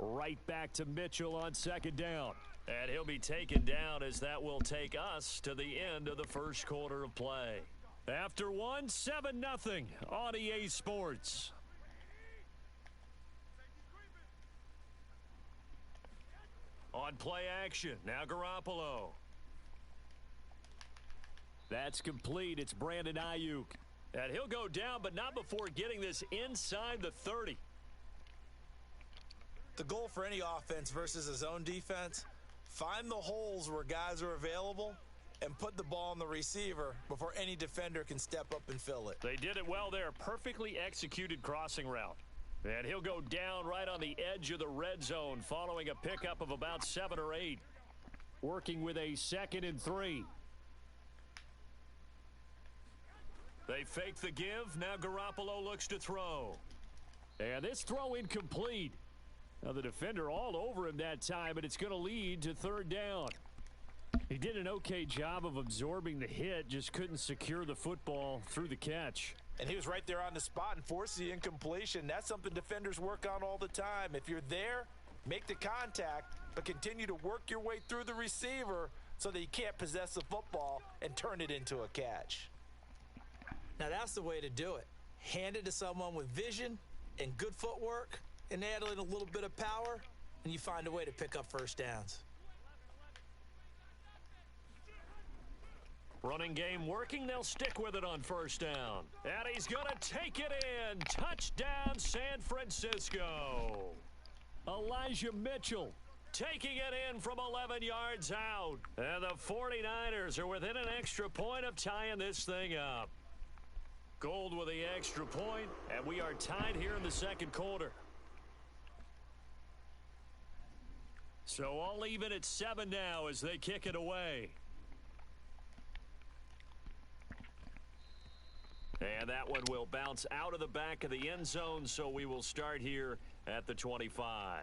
[SPEAKER 1] Right back to Mitchell on 2nd down. And he'll be taken down as that will take us to the end of the first quarter of play. After 1, 7-0 on EA Sports. On play action, now Garoppolo. That's complete. It's Brandon Ayuk. And he'll go down, but not before getting this inside the 30.
[SPEAKER 2] The goal for any offense versus a zone defense, find the holes where guys are available and put the ball on the receiver before any defender can step up and fill it.
[SPEAKER 1] They did it well there. Perfectly executed crossing route. And he'll go down right on the edge of the red zone following a pickup of about 7 or 8. Working with a 2nd and 3. They fake the give. Now Garoppolo looks to throw. And this throw incomplete. Now the defender all over him that time, but it's going to lead to 3rd down. He did an okay job of absorbing the hit, just couldn't secure the football through the catch.
[SPEAKER 2] And he was right there on the spot and forced the incompletion. That's something defenders work on all the time. If you're there, make the contact, but continue to work your way through the receiver so that you can't possess the football and turn it into a catch. Now that's the way to do it. Hand it to someone with vision and good footwork, and add in a little bit of power, and you find a way to pick up first downs.
[SPEAKER 1] Running game working. They'll stick with it on 1st down. And he's going to take it in. Touchdown, San Francisco. Elijah Mitchell taking it in from 11 yards out. And the 49ers are within an extra point of tying this thing up. Gold with the extra point, and we are tied here in the 2nd quarter. So all even at 7 now as they kick it away. And that one will bounce out of the back of the end zone, so we will start here at the 25.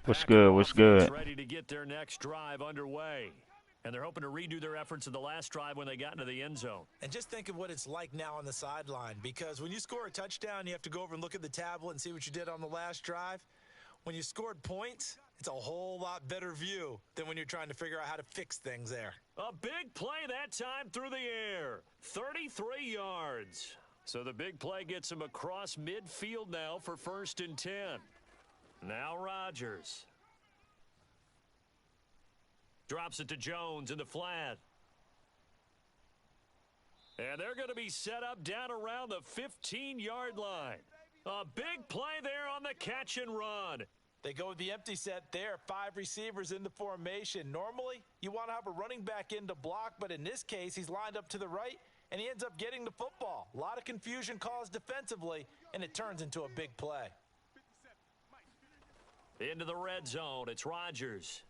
[SPEAKER 3] What's good? What's good?
[SPEAKER 1] Ready to get their next drive underway. And they're hoping to redo their efforts in the last drive when they got into the end zone.
[SPEAKER 2] And just think of what it's like now on the sideline, because when you score a touchdown, you have to go over and look at the tablet and see what you did on the last drive. When you scored points, it's a whole lot better view than when you're trying to figure out how to fix things there.
[SPEAKER 1] A big play that time through the air. 33 yards. So the big play gets him across midfield now for 1st and 10. Now Rodgers. Drops it to Jones in the flat. And they're going to be set up down around the 15-yard line. A big play there on the catch and run.
[SPEAKER 2] They go with the empty set there, 5 receivers in the formation. Normally, you want to have a running back in to block, but in this case, he's lined up to the right, and he ends up getting the football. A lot of confusion caused defensively, and it turns into a big play.
[SPEAKER 1] Into the red zone, it's Rodgers.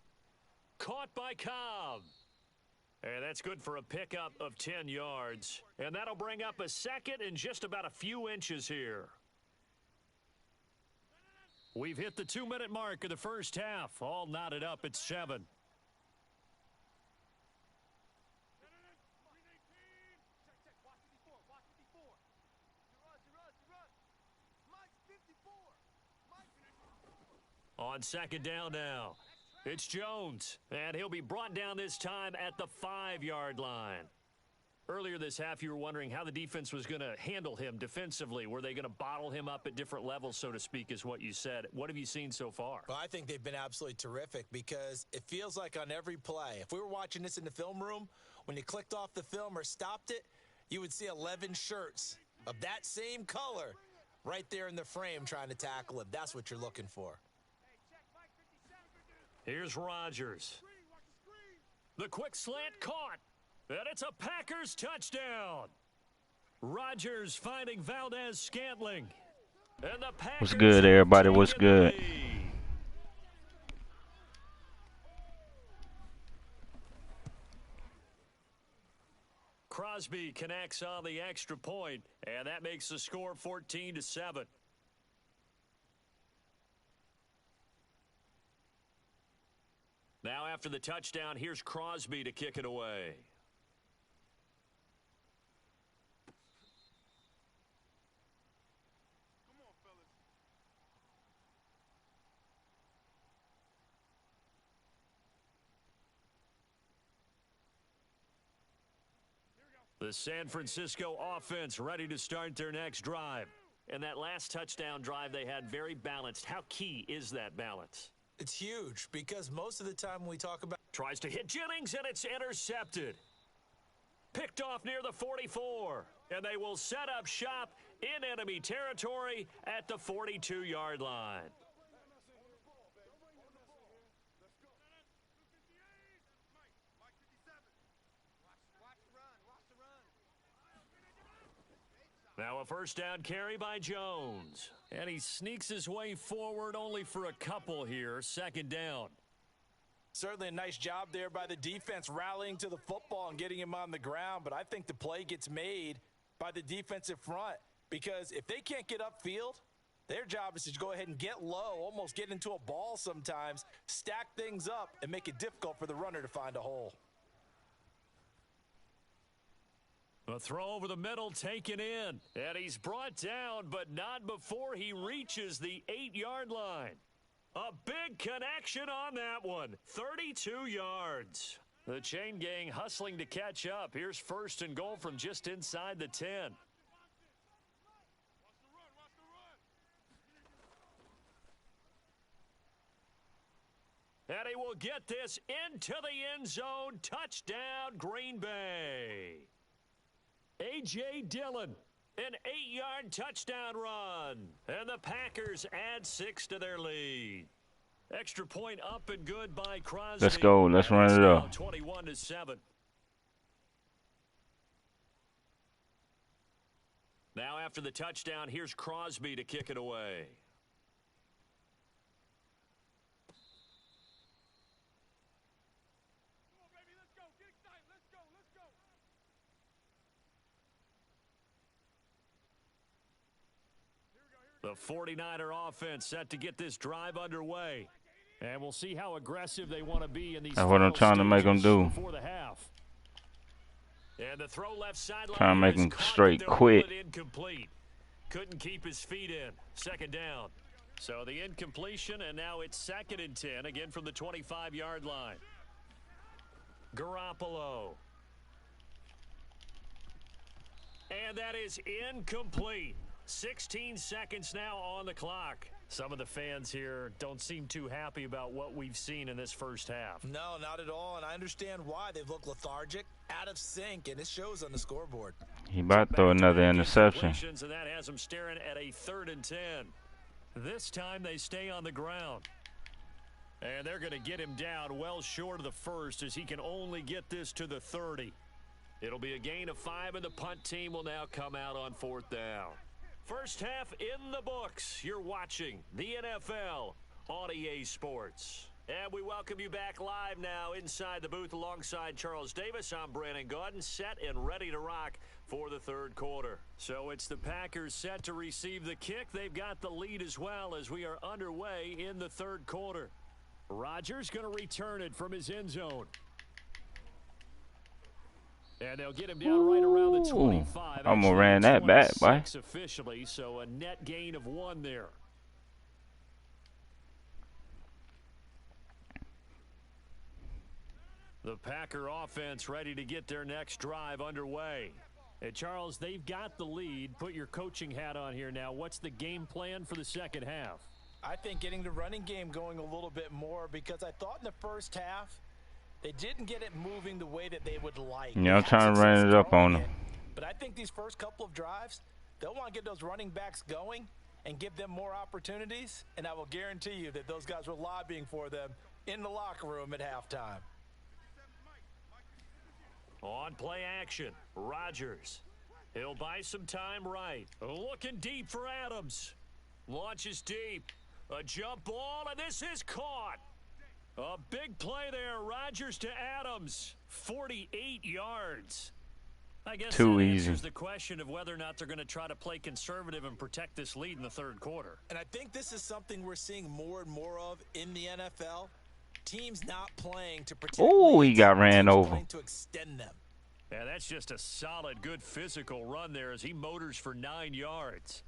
[SPEAKER 1] Caught by Cobb. And that's good for a pickup of 10 yards. And that'll bring up a 2nd and just about a few inches here. We've hit the 2-minute mark of the first half. All knotted up at 7. On 2nd down now, it's Jones, and he'll be brought down this time at the 5-yard line. Earlier this half, you were wondering how the defense was going to handle him defensively. Were they going to bottle him up at different levels, so to speak, is what you said. What have you seen so far?
[SPEAKER 2] Well, I think they've been absolutely terrific because it feels like on every play, if we were watching this in the film room, when you clicked off the film or stopped it, you would see 11 shirts of that same color right there in the frame trying to tackle him. That's what you're looking for.
[SPEAKER 1] Here's Rodgers. The quick slant caught. And it's a Packers touchdown. Rodgers finding Valdez-Scantling. And the Packers
[SPEAKER 3] What's good, everybody? What's good?
[SPEAKER 1] Crosby connects on the extra point, and that makes the score 14-7. Now after the touchdown, here's Crosby to kick it away. The San Francisco offense ready to start their next drive. And that last touchdown drive they had very balanced. How key is that balance?
[SPEAKER 2] It's huge because most of the time when we talk about...
[SPEAKER 1] Tries to hit Jennings, and it's intercepted. Picked off near the 44. And they will set up shop in enemy territory at the 42-yard line. Now a first down carry by Jones. And he sneaks his way forward only for a couple here. Second down.
[SPEAKER 2] Certainly a nice job there by the defense rallying to the football and getting him on the ground. But I think the play gets made by the defensive front because if they can't get upfield, their job is to go ahead and get low, almost get into a ball sometimes, stack things up, and make it difficult for the runner to find a hole.
[SPEAKER 1] A throw over the middle taken in. And he's brought down, but not before he reaches the 8-yard line. A big connection on that one. 32 yards. The chain gang hustling to catch up. Here's first and goal from just inside the 10. And he will get this into the end zone. Touchdown, Green Bay. A.J. Dillon, an 8-yard touchdown run. And the Packers add 6 to their lead. Extra point up and good by Crosby.
[SPEAKER 3] Let's go. Let's run it up.
[SPEAKER 1] 21-7. Now after the touchdown, here's Crosby to kick it away. The 49er offense set to get this drive underway. And we'll see how aggressive they want to be in these.
[SPEAKER 3] That's what I'm trying to make them do.
[SPEAKER 1] Before the half. And the throw left sideline.
[SPEAKER 3] Trying to make them straight quit.
[SPEAKER 1] Incomplete. Couldn't keep his feet in. Second down. So the incompletion, and now it's 2nd and 10, again from the 25-yard line. Garoppolo. And that is incomplete. 16 seconds now on the clock. Some of the fans here don't seem too happy about what we've seen in this first half.
[SPEAKER 2] No, not at all, and I understand why. They've looked lethargic, out of sync, and it shows on the scoreboard.
[SPEAKER 3] He about to throw another interception.
[SPEAKER 1] And that has them staring at a 3rd and 10. This time they stay on the ground. And they're going to get him down well short of the first as he can only get this to the 30. It'll be a gain of 5, and the punt team will now come out on 4th down. First half in the books. You're watching the NFL on EA Sports. And we welcome you back live now inside the booth alongside Charles Davis. I'm Brandon Gaudin, set and ready to rock for the 3rd quarter. So it's the Packers set to receive the kick. They've got the lead as well as we are underway in the 3rd quarter. Rodgers going to return it from his end zone. And they'll get him down right around the 25.
[SPEAKER 3] Almost ran that back, boy.
[SPEAKER 1] Officially, so a net gain of 1 there. The Packer offense ready to get their next drive underway. And Charles, they've got the lead. Put your coaching hat on here now. What's the game plan for the second half?
[SPEAKER 2] I think getting the running game going a little bit more because I thought in the first half they didn't get it moving the way that they would like.
[SPEAKER 3] Yeah, I'm trying to run it up on them.
[SPEAKER 2] But I think these first couple of drives, they'll want to get those running backs going and give them more opportunities, and I will guarantee you that those guys were lobbying for them in the locker room at halftime.
[SPEAKER 1] On play action, Rodgers. He'll buy some time right. Looking deep for Adams. Launches deep. A jump ball, and this is caught. A big play there. Rodgers to Adams. 48 yards. I guess
[SPEAKER 3] too
[SPEAKER 1] that
[SPEAKER 3] easy.
[SPEAKER 1] answers the question of whether or not they're going to try to play conservative and protect this lead in the third quarter.
[SPEAKER 2] And I think this is something we're seeing more and more of in the NFL. Teams not playing to protect
[SPEAKER 3] Oh, he
[SPEAKER 2] leads,
[SPEAKER 3] got ran
[SPEAKER 2] teams
[SPEAKER 3] over.
[SPEAKER 2] playing to extend them.
[SPEAKER 1] Yeah, that's just a solid, good physical run there as he motors for 9 yards.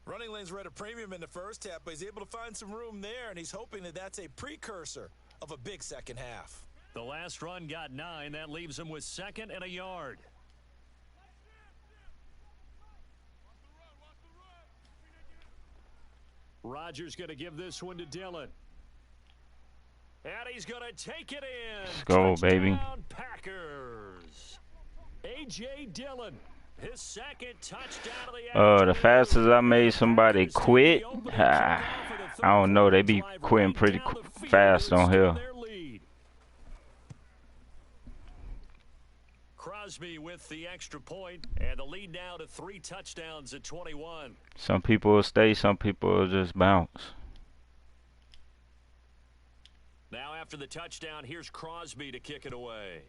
[SPEAKER 2] Running lanes were at a premium in the first half, but he's able to find some room there, and he's hoping that that's a precursor of a big second half.
[SPEAKER 1] The last run got 9. That leaves him with 2nd and a yard. Rodgers going to give this one to Dillon. And he's going to take it in.
[SPEAKER 3] Let's go, baby.
[SPEAKER 1] Touchdown, Packers. A.J. Dillon, his 2nd touchdown of the
[SPEAKER 3] The fastest I made somebody quit, I don't know, they be quitting pretty fast on here.
[SPEAKER 1] Crosby with the extra point, and the lead now to 3 touchdowns at 21.
[SPEAKER 3] Some people will stay, some people will just bounce.
[SPEAKER 1] Now after the touchdown, here's Crosby to kick it away.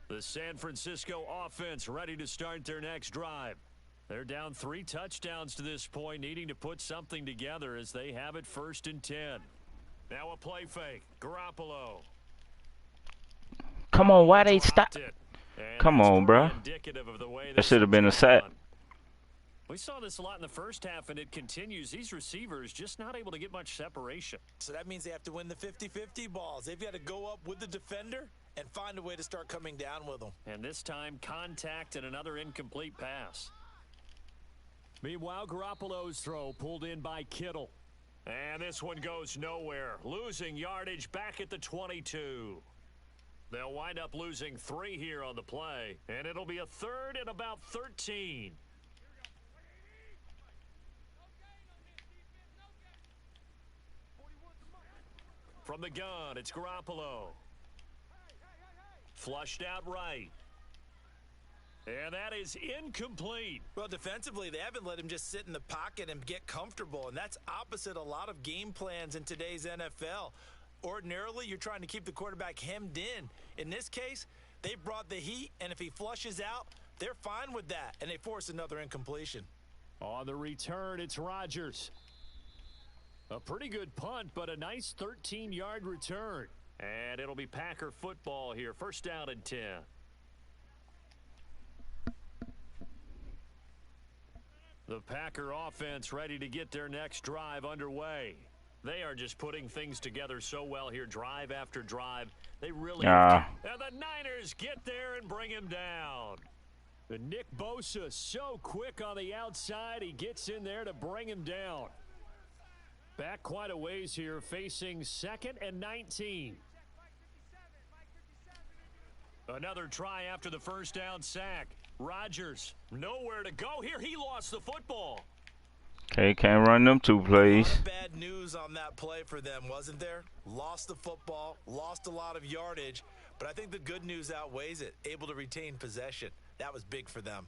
[SPEAKER 1] The San Francisco offense ready to start their next drive. They're down 3 touchdowns to this point, needing to put something together as they have it 1st and 10. Now a play fake. Garoppolo.
[SPEAKER 3] Come on, why they stop? Come on, bro. That should have been a sack.
[SPEAKER 1] We saw this a lot in the first half, and it continues. These receivers just not able to get much separation.
[SPEAKER 2] So that means they have to win the 50-50 balls. They've got to go up with the defender and find a way to start coming down with them.
[SPEAKER 1] And this time, contact and another incomplete pass. Meanwhile, Garoppolo's throw pulled in by Kittle. And this one goes nowhere. Losing yardage back at the 22. They'll wind up losing 3 here on the play. And it'll be a 3rd and about 13. From the gun, it's Garoppolo. Flushed out right. And that is incomplete.
[SPEAKER 2] Well, defensively, they haven't let him just sit in the pocket and get comfortable, and that's opposite a lot of game plans in today's NFL. Ordinarily, you're trying to keep the quarterback hemmed in. In this case, they brought the heat, and if he flushes out, they're fine with that, and they force another incompletion.
[SPEAKER 1] On the return, it's Rodgers. A pretty good punt, but a nice 13-yard return. And it'll be Packer football here. 1st down and 10. The Packer offense ready to get their next drive underway. They are just putting things together so well here, drive after drive. They really and the Niners get there and bring him down. And Nick Bosa so quick on the outside. He gets in there to bring him down. Back quite a ways here, facing 2nd and 19. Another try after the 1st down sack. Rodgers, nowhere to go here. He lost the football.
[SPEAKER 3] Okay, can't run them 2 plays.
[SPEAKER 2] A lot of bad news on that play for them, wasn't there? Lost the football, lost a lot of yardage, but I think the good news outweighs it. Able to retain possession. That was big for them.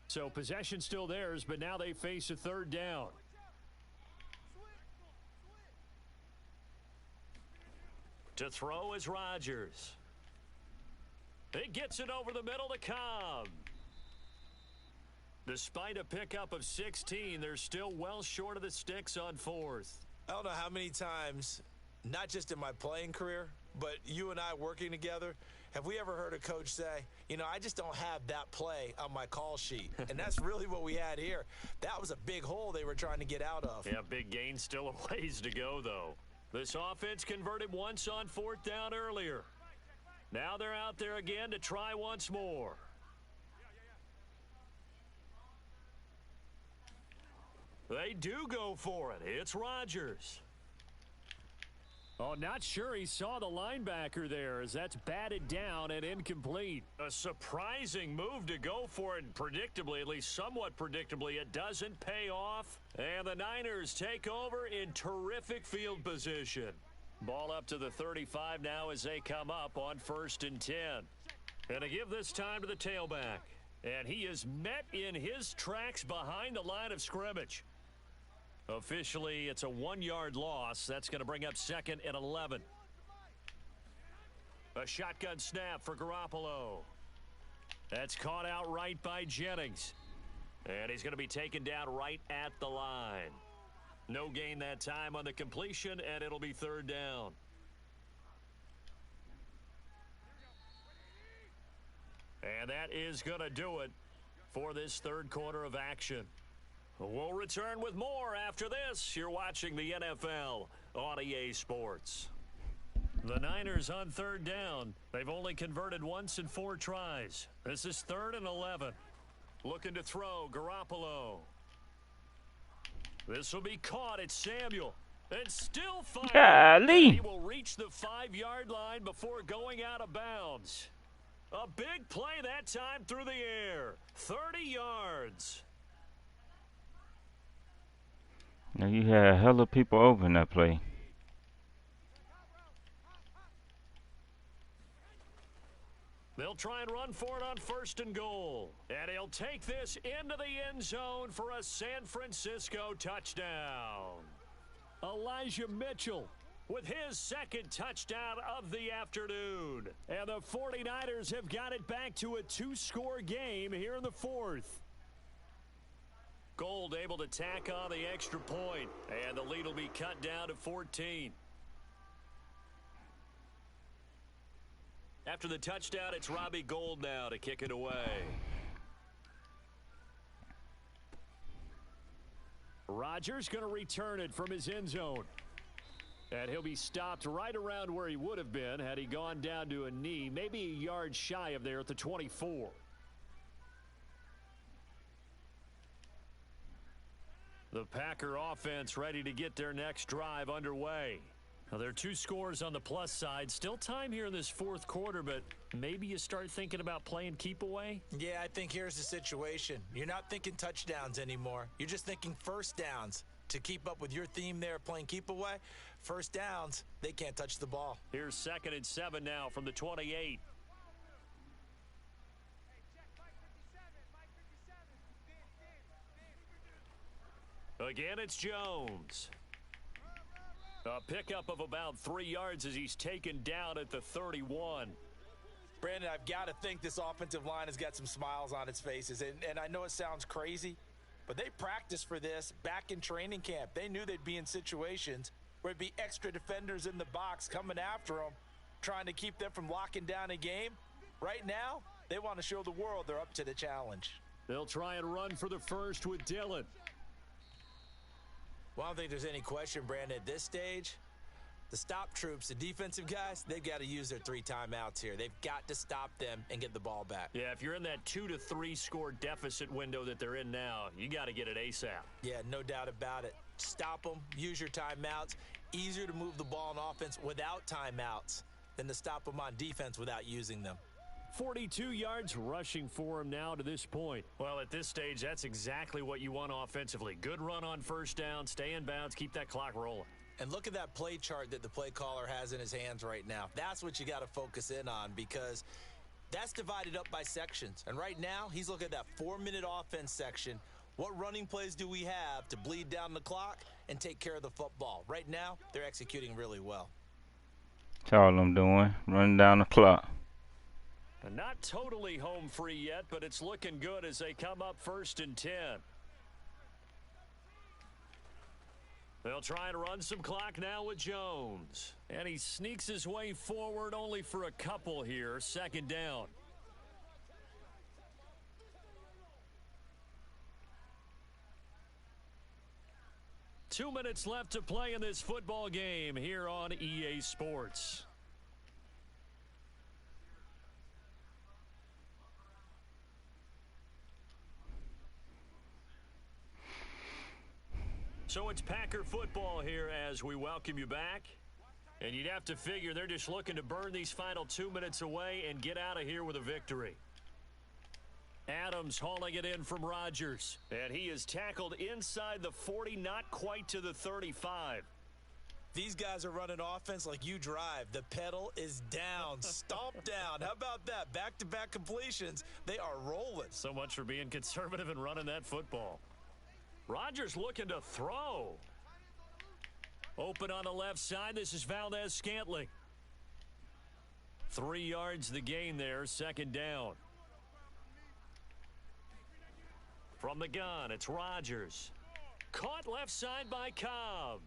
[SPEAKER 1] So possession still theirs, but now they face a 3rd down. To throw is Rodgers. He gets it over the middle to Cobb. Despite a pickup of 16, they're still well short of the sticks on 4th.
[SPEAKER 2] I don't know how many times, not just in my playing career, but you and I working together, have we ever heard a coach say, you know, I just don't have that play on my call sheet? And that's really what we had here. That was a big hole they were trying to get out of.
[SPEAKER 1] Yeah, big gain, still a ways to go, though. This offense converted once on 4th down earlier. Now they're out there again to try once more. They do go for it. It's Rodgers. Oh, not sure he saw the linebacker there as that's batted down and incomplete. A surprising move to go for it, predictably, at least somewhat predictably. It doesn't pay off, and the Niners take over in terrific field position. Ball up to the 35 now as they come up on 1st and 10. And to give this time to the tailback. And he is met in his tracks behind the line of scrimmage. Officially, it's a 1-yard loss. That's going to bring up 2nd and 11. A shotgun snap for Garoppolo. That's caught out right by Jennings. And he's going to be taken down right at the line. No gain that time on the completion, and it'll be 3rd down. And that is going to do it for this 3rd quarter of action. We'll return with more after this. You're watching the NFL on EA Sports. The Niners on 3rd down. They've only converted once in 4 tries. This is 3rd and 11. Looking to throw, Garoppolo. This will be caught. It's Samuel. And still firing. He will reach the 5-yard line before going out of bounds. A big play that time through the air. 30 yards.
[SPEAKER 3] Now you had a hell of people over in that play.
[SPEAKER 1] They'll try and run for it on 1st and goal. And he'll take this into the end zone for a San Francisco touchdown. Elijah Mitchell with his 2nd touchdown of the afternoon. And the 49ers have got it back to a 2-score game here in the 4th. Gold able to tack on the extra point, and the lead will be cut down to 14. After the touchdown, it's Robbie Gould now to kick it away. Rodgers going to return it from his end zone. And he'll be stopped right around where he would have been had he gone down to a knee, maybe a yard shy of there at the 24. The Packer offense ready to get their next drive underway. Now, there are 2 scores on the plus side. Still time here in this 4th quarter, but maybe you start thinking about playing keep away?
[SPEAKER 2] Yeah, I think here's the situation. You're not thinking touchdowns anymore. You're just thinking 1st downs. To keep up with your theme there playing keep away, 1st downs, they can't touch the ball.
[SPEAKER 1] Here's 2nd and 7 now from the 28. Again, it's Jones. A pickup of about 3 yards as he's taken down at the 31.
[SPEAKER 2] Brandon, I've got to think this offensive line has got some smiles on its faces. And I know it sounds crazy, but they practiced for this back in training camp. They knew they'd be in situations where it'd be extra defenders in the box coming after them, trying to keep them from locking down a game. Right now, they want to show the world they're up to the challenge.
[SPEAKER 1] They'll try and run for the first with Dillon.
[SPEAKER 2] Well, I don't think there's any question, Brandon, at this stage, the stop troops, the defensive guys, they've got to use their 3 timeouts here. They've got to stop them and get the ball back.
[SPEAKER 1] Yeah, if you're in that 2 to 3 score deficit window that they're in now, you got to get it ASAP.
[SPEAKER 2] Yeah, no doubt about it. Stop them, use your timeouts. Easier to move the ball on offense without timeouts than to stop them on defense without using them.
[SPEAKER 1] 42 yards rushing for him now to this point. Well, at this stage, that's exactly what you want offensively. Good run on 1st down, stay in bounds, keep that clock rolling.
[SPEAKER 2] And look at that play chart that the play caller has in his hands right now. That's what you got to focus in on because that's divided up by sections. And right now, he's looking at that 4-minute offense section. What running plays do we have to bleed down the clock and take care of the football? Right now, they're executing really well.
[SPEAKER 3] That's all I'm doing, running down the clock.
[SPEAKER 1] Not totally home free yet, but it's looking good as they come up 1st and 10. They'll try and run some clock now with Jones. And he sneaks his way forward only for a couple here. 2nd down. Two minutes left to play in this football game here on EA Sports. So it's Packer football here as we welcome you back. And you'd have to figure they're just looking to burn these final 2 minutes away and get out of here with a victory. Adams hauling it in from Rodgers. And he is tackled inside the 40, not quite to the 35.
[SPEAKER 2] These guys are running offense like you drive. The pedal is down, stomp down. How about that? Back-to-back completions. They are rolling.
[SPEAKER 1] So much for being conservative and running that football. Rodgers looking to throw. Open on the left side. This is Valdez-Scantling. 3 yards the gain there. Second down. From the gun, it's Rodgers. Caught left side by Cobb.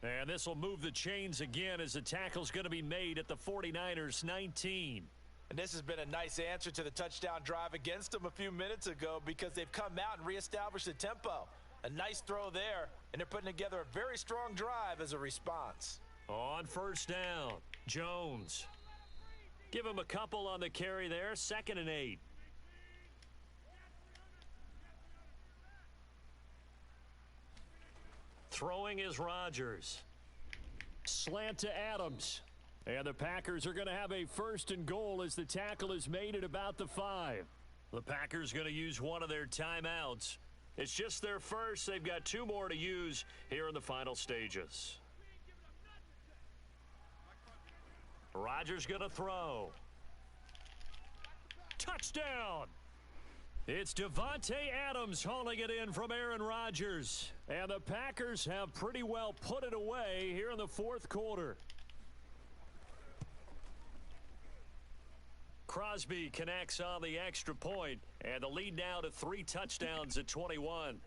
[SPEAKER 1] And this will move the chains again as the tackle's going to be made at the 49ers 19.
[SPEAKER 2] And this has been a nice answer to the touchdown drive against them a few minutes ago because they've come out and reestablished the tempo. A nice throw there, and they're putting together a very strong drive as a response.
[SPEAKER 1] On first down, Jones. Give him a couple on the carry there, 2nd and 8. Throwing is Rodgers. Slant to Adams. And the Packers are going to have a 1st and goal as the tackle is made at about the 5. The Packers going to use one of their timeouts. It's just their first. They've got 2 more to use here in the final stages. Rodgers going to throw. Touchdown! It's Devontae Adams hauling it in from Aaron Rodgers. And the Packers have pretty well put it away here in the 4th quarter. Crosby connects on the extra point, and the lead now to 3 touchdowns at 21.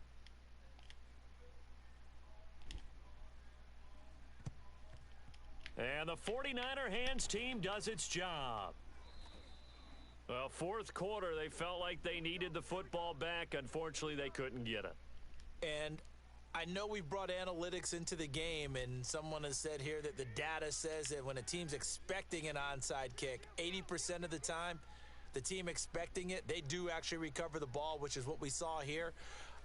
[SPEAKER 1] And the 49er hands team does its job. Well, 4th quarter, they felt like they needed the football back. Unfortunately, they couldn't get it.
[SPEAKER 2] And I know we've brought analytics into the game, and someone has said here that the data says that when a team's expecting an onside kick, 80% of the time, the team expecting it, they do actually recover the ball, which is what we saw here.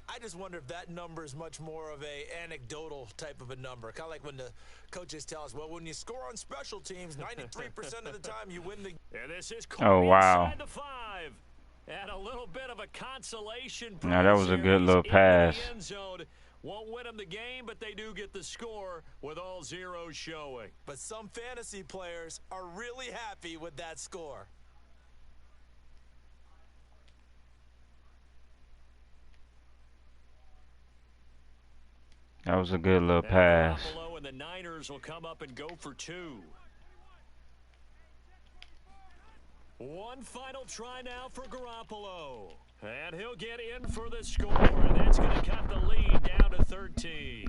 [SPEAKER 2] I just wonder if that number is much more of a anecdotal type of a number. Kind of like when the coaches tell us, well, when you score on special teams, 93% of the time you win the game.
[SPEAKER 1] And this is
[SPEAKER 3] oh, wow.
[SPEAKER 1] Inside the 5. And a little bit of a consolation.
[SPEAKER 3] Now, that was a good little pass.
[SPEAKER 1] Won't win them the game, but they do get the score with all zeros showing.
[SPEAKER 2] But some fantasy players are really happy with that score.
[SPEAKER 3] That was a good little pass.
[SPEAKER 1] And the Niners will come up and go for 2. One final try now for Garoppolo. And he'll get in for the score. And that's going to cut the lead down to 13.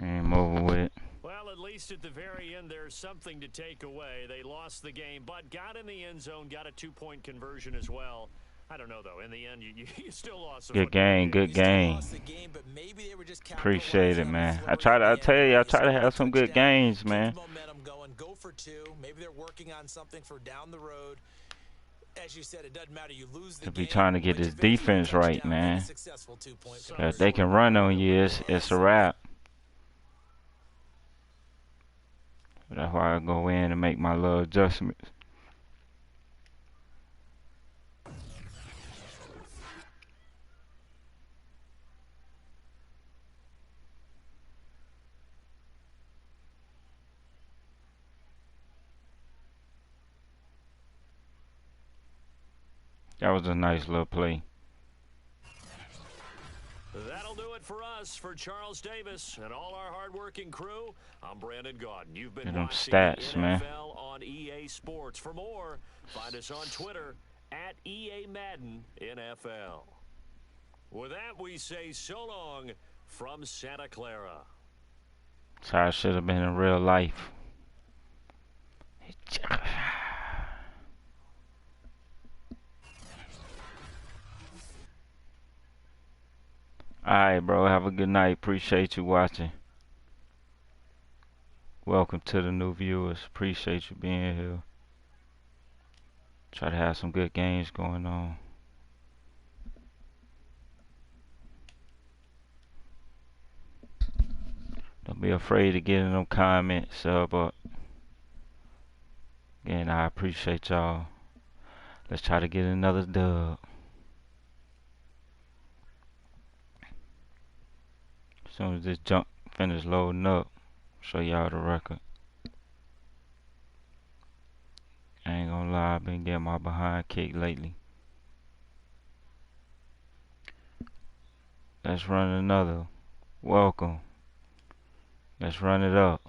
[SPEAKER 3] And over with.
[SPEAKER 1] Well, at least at the very end, there's something to take away. They lost the game, but got in the end zone, got a 2-point conversion as well. I don't know, though. In the end, you still lost.
[SPEAKER 3] Good game, good game. Appreciate it, man. I try to have some good games, man.
[SPEAKER 2] Momentum going, go for 2. Maybe they're working on something for down the road. As you said, it doesn't matter. You lose the game.
[SPEAKER 3] Be trying to get this defense right, man. If they can run on you, it's a wrap. That's why I go in and make my little adjustments. That was a nice little play.
[SPEAKER 1] That'll do it for us. For Charles Davis and all our hardworking crew, I'm Brandon Gaudin. You've been watching
[SPEAKER 3] stats,
[SPEAKER 1] the NFL
[SPEAKER 3] man.
[SPEAKER 1] on EA Sports. For more, find us on Twitter at EA Madden NFL. With that, we say so long from Santa Clara.
[SPEAKER 3] That's how it should have been in real life. Alright, bro. Have a good night. Appreciate you watching. Welcome to the new viewers. Appreciate you being here. Try to have some good games going on. Don't be afraid to get in them comments, sub up. Again, I appreciate y'all. Let's try to get another dub. As soon as this junk finish loading up, show y'all the record. I ain't gonna lie, I've been getting my behind kicked lately. Let's run another. Welcome. Let's run it up.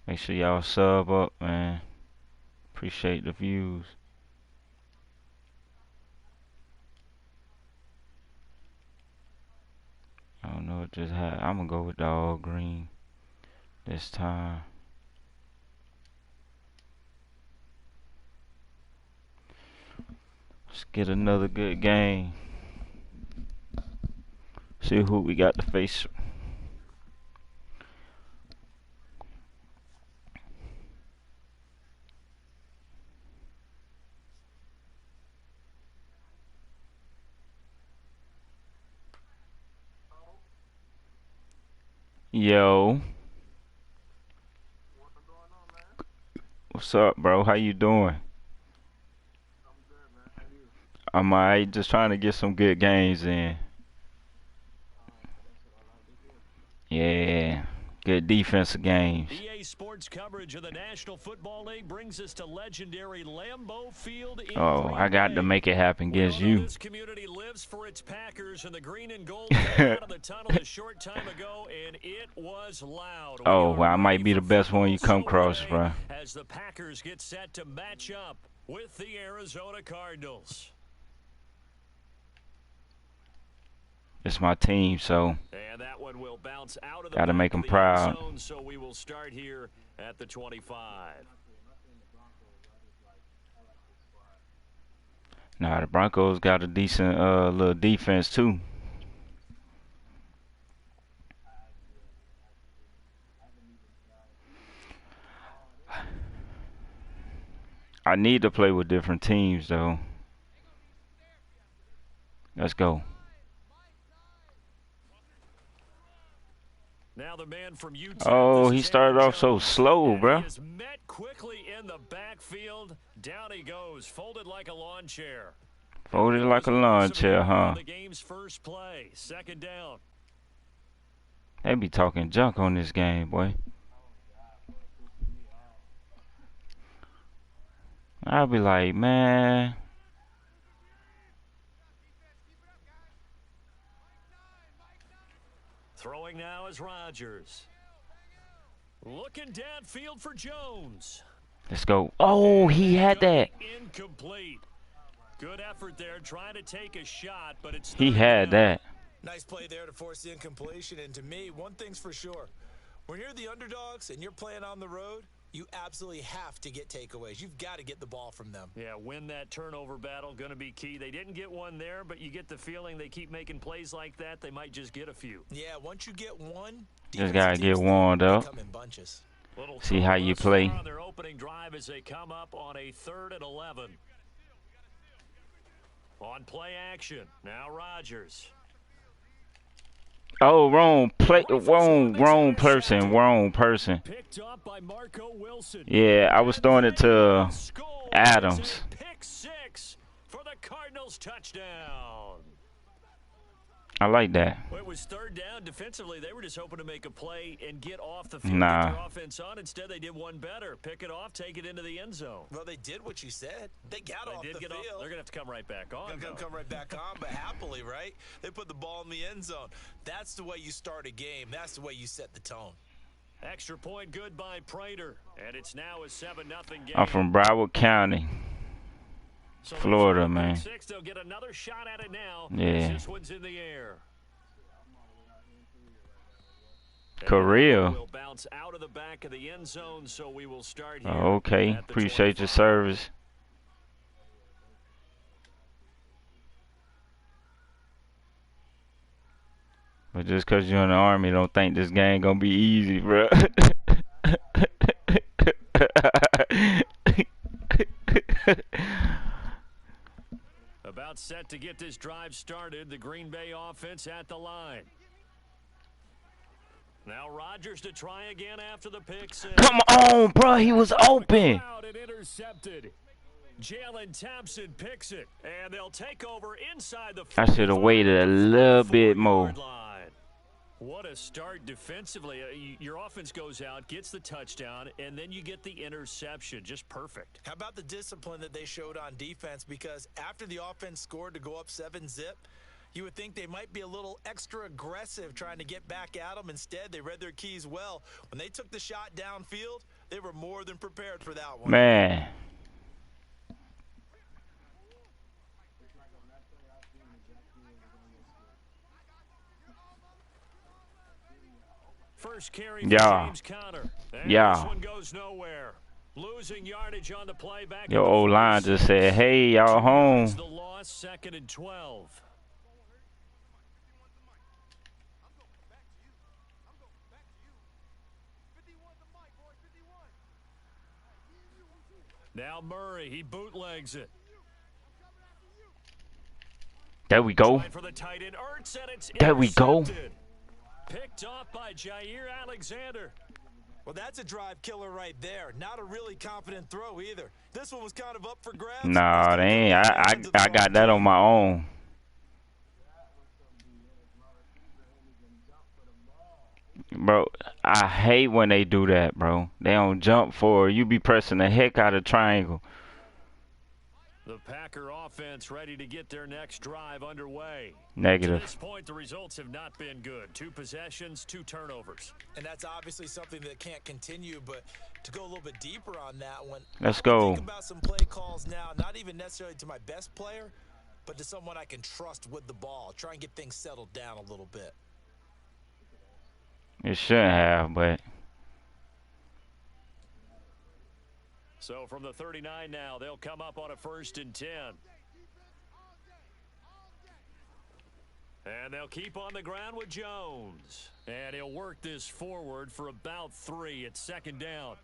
[SPEAKER 3] Make sure y'all sub up, man. Appreciate the views. I don't know what just happened. I'm gonna go with the all green this time. Let's get another good game. See who we got to face. Yo. What's up, bro? How you doing? I'm alright, just trying to get some good games in. Yeah, good defensive games.
[SPEAKER 1] EA Sports coverage of the National Football League brings us to legendary Lambeau Field in
[SPEAKER 3] Oh, I got to make it happen against you.
[SPEAKER 1] This community lives for its Packers, and the green and gold came out of the tunnel a short time ago, and it was loud.
[SPEAKER 3] Oh, well, I might be the best one you come across, bro.
[SPEAKER 1] As the Packers get set to match up with the Arizona Cardinals.
[SPEAKER 3] It's my team, so
[SPEAKER 1] and that one will bounce out of the
[SPEAKER 3] gotta make them proud.
[SPEAKER 1] Zone, so we will start here at the 25.
[SPEAKER 3] Nah, the Broncos got a decent little defense too. I need to play with different teams though. Let's go.
[SPEAKER 1] Now the man from Utah.
[SPEAKER 3] Oh, he started off so slow, bro.
[SPEAKER 1] He is met quickly in the backfield. Down he goes, folded like a lawn chair.
[SPEAKER 3] Folded like a lawn chair, huh?
[SPEAKER 1] The game's first play, second down.
[SPEAKER 3] They be talking junk on this game, boy. I'll be like, man.
[SPEAKER 1] Throwing now is Rodgers. Looking downfield for Jones.
[SPEAKER 3] Let's go. Oh, he had that.
[SPEAKER 1] Incomplete. Good effort there, trying to take a shot, but it's
[SPEAKER 3] he had that.
[SPEAKER 2] Nice play there to force the incompletion. And to me, one thing's for sure. When you're the underdogs and you're playing on the road, you absolutely have to get takeaways. You've got to get the ball from them.
[SPEAKER 1] Yeah, win that turnover battle, going to be key. They didn't get one there, but you get the feeling they keep making plays like that, they might just get a few.
[SPEAKER 2] Yeah, once you get one,
[SPEAKER 3] just got to get warmed up. See how you play.
[SPEAKER 1] Their opening drive as they come up on a 3rd and 11. On play action, now Rodgers.
[SPEAKER 3] Oh, wrong play, wrong person.
[SPEAKER 1] Picked up by Marco Wilson.
[SPEAKER 3] Yeah, I was throwing it to Adams.
[SPEAKER 1] Pick 6 for the Cardinals touchdown.
[SPEAKER 3] I like that.
[SPEAKER 1] Well, it was 3rd down. Defensively, they were just hoping to make a play and get off the field.
[SPEAKER 3] Nah.
[SPEAKER 1] Get their offense on. Instead, they did one better. Pick it off, take it into the end zone.
[SPEAKER 2] Well, they did what you said. They got off the field.
[SPEAKER 1] They're going to have to come right back on.
[SPEAKER 2] Come right back on, but happily, right? They put the ball in the end zone. That's the way you start a game. That's the way you set the tone.
[SPEAKER 1] Extra point good by Prater, and it's now a 7-0 game.
[SPEAKER 3] I'm from Broward County, Florida, man.
[SPEAKER 1] 6, they'll get another shot at it now.
[SPEAKER 3] Yeah.
[SPEAKER 1] This one's in the air.
[SPEAKER 3] Korea.
[SPEAKER 1] Will bounce out of the back of the end zone, so we will start here.
[SPEAKER 3] Okay, appreciate 25. Your service. But just because you're in the Army, don't think this game gonna be easy, bro.
[SPEAKER 1] About set to get this drive started. The Green Bay offense at the line. Now Rodgers to try again after the pick six.
[SPEAKER 3] Come on, bro. He was open.
[SPEAKER 1] Intercepted. Jalen Thompson picks it, and they'll take over inside the.
[SPEAKER 3] I should have waited a little bit more.
[SPEAKER 1] What a start defensively. Your offense goes out, gets the touchdown, and then you get the interception. Just perfect.
[SPEAKER 2] How about the discipline that they showed on defense? Because after the offense scored to go up 7-zip, you would think they might be a little extra aggressive trying to get back at them. Instead, they read their keys well. When they took the shot downfield, they were more than prepared for that one.
[SPEAKER 3] Man.
[SPEAKER 1] First carry for James Conner. This one goes nowhere. Losing yardage on the play back.
[SPEAKER 3] Your old line just said, "Hey, y'all home."
[SPEAKER 1] The loss, 2nd and 12. Now Murray, he bootlegs it.
[SPEAKER 3] There we go. There we go.
[SPEAKER 1] Picked off by Jair Alexander.
[SPEAKER 2] Well, that's a drive killer right there. Not a really confident throw either. This one was kind of up for grabs.
[SPEAKER 3] Nah, they ain't. I got that on my own. Bro, I hate when they do that, bro. They don't jump for it. You be pressing the heck out of triangle.
[SPEAKER 1] The Packer offense ready to get their next drive underway.
[SPEAKER 3] Negative.
[SPEAKER 1] To this point, the results have not been good. 2 possessions, 2 turnovers.
[SPEAKER 2] And that's obviously something that can't continue, but to go a little bit deeper on that one.
[SPEAKER 3] Let's go.
[SPEAKER 2] Think about some play calls now, not even necessarily to my best player, but to someone I can trust with the ball. Try and get things settled down a little bit.
[SPEAKER 3] It shouldn't have, but.
[SPEAKER 1] So from the 39 now, they'll come up on a 1st and 10. And they'll keep on the ground with Jones. And he'll work this forward for about 3 at 2nd down.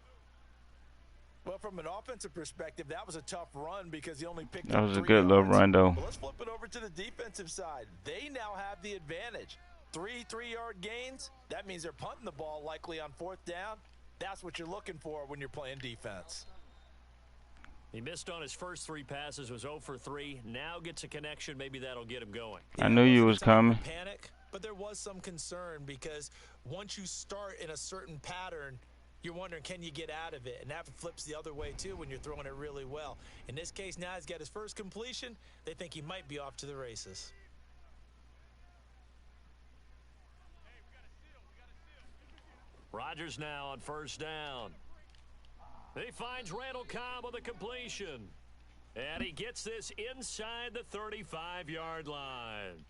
[SPEAKER 2] Well, from an offensive perspective, that was a tough run because he only picked up 3
[SPEAKER 3] That was a good
[SPEAKER 2] yards.
[SPEAKER 3] little run, though.
[SPEAKER 2] But let's flip it over to the defensive side. They now have the advantage. 3 3-yard gains. That means they're punting the ball likely on 4th down. That's what you're looking for when you're playing defense.
[SPEAKER 1] He missed on his first 3 passes, was 0 for 3. Now gets a connection. Maybe that'll get him going.
[SPEAKER 3] I knew you was coming.
[SPEAKER 2] Panic, but there was some concern because once you start in a certain pattern, you're wondering, can you get out of it? And that flips the other way, too, when you're throwing it really well. In this case, now he's got his first completion. They think he might be off to the races.
[SPEAKER 1] Rodgers now on 1st down. He finds Randall Cobb with a completion. And he gets this inside the 35-yard line.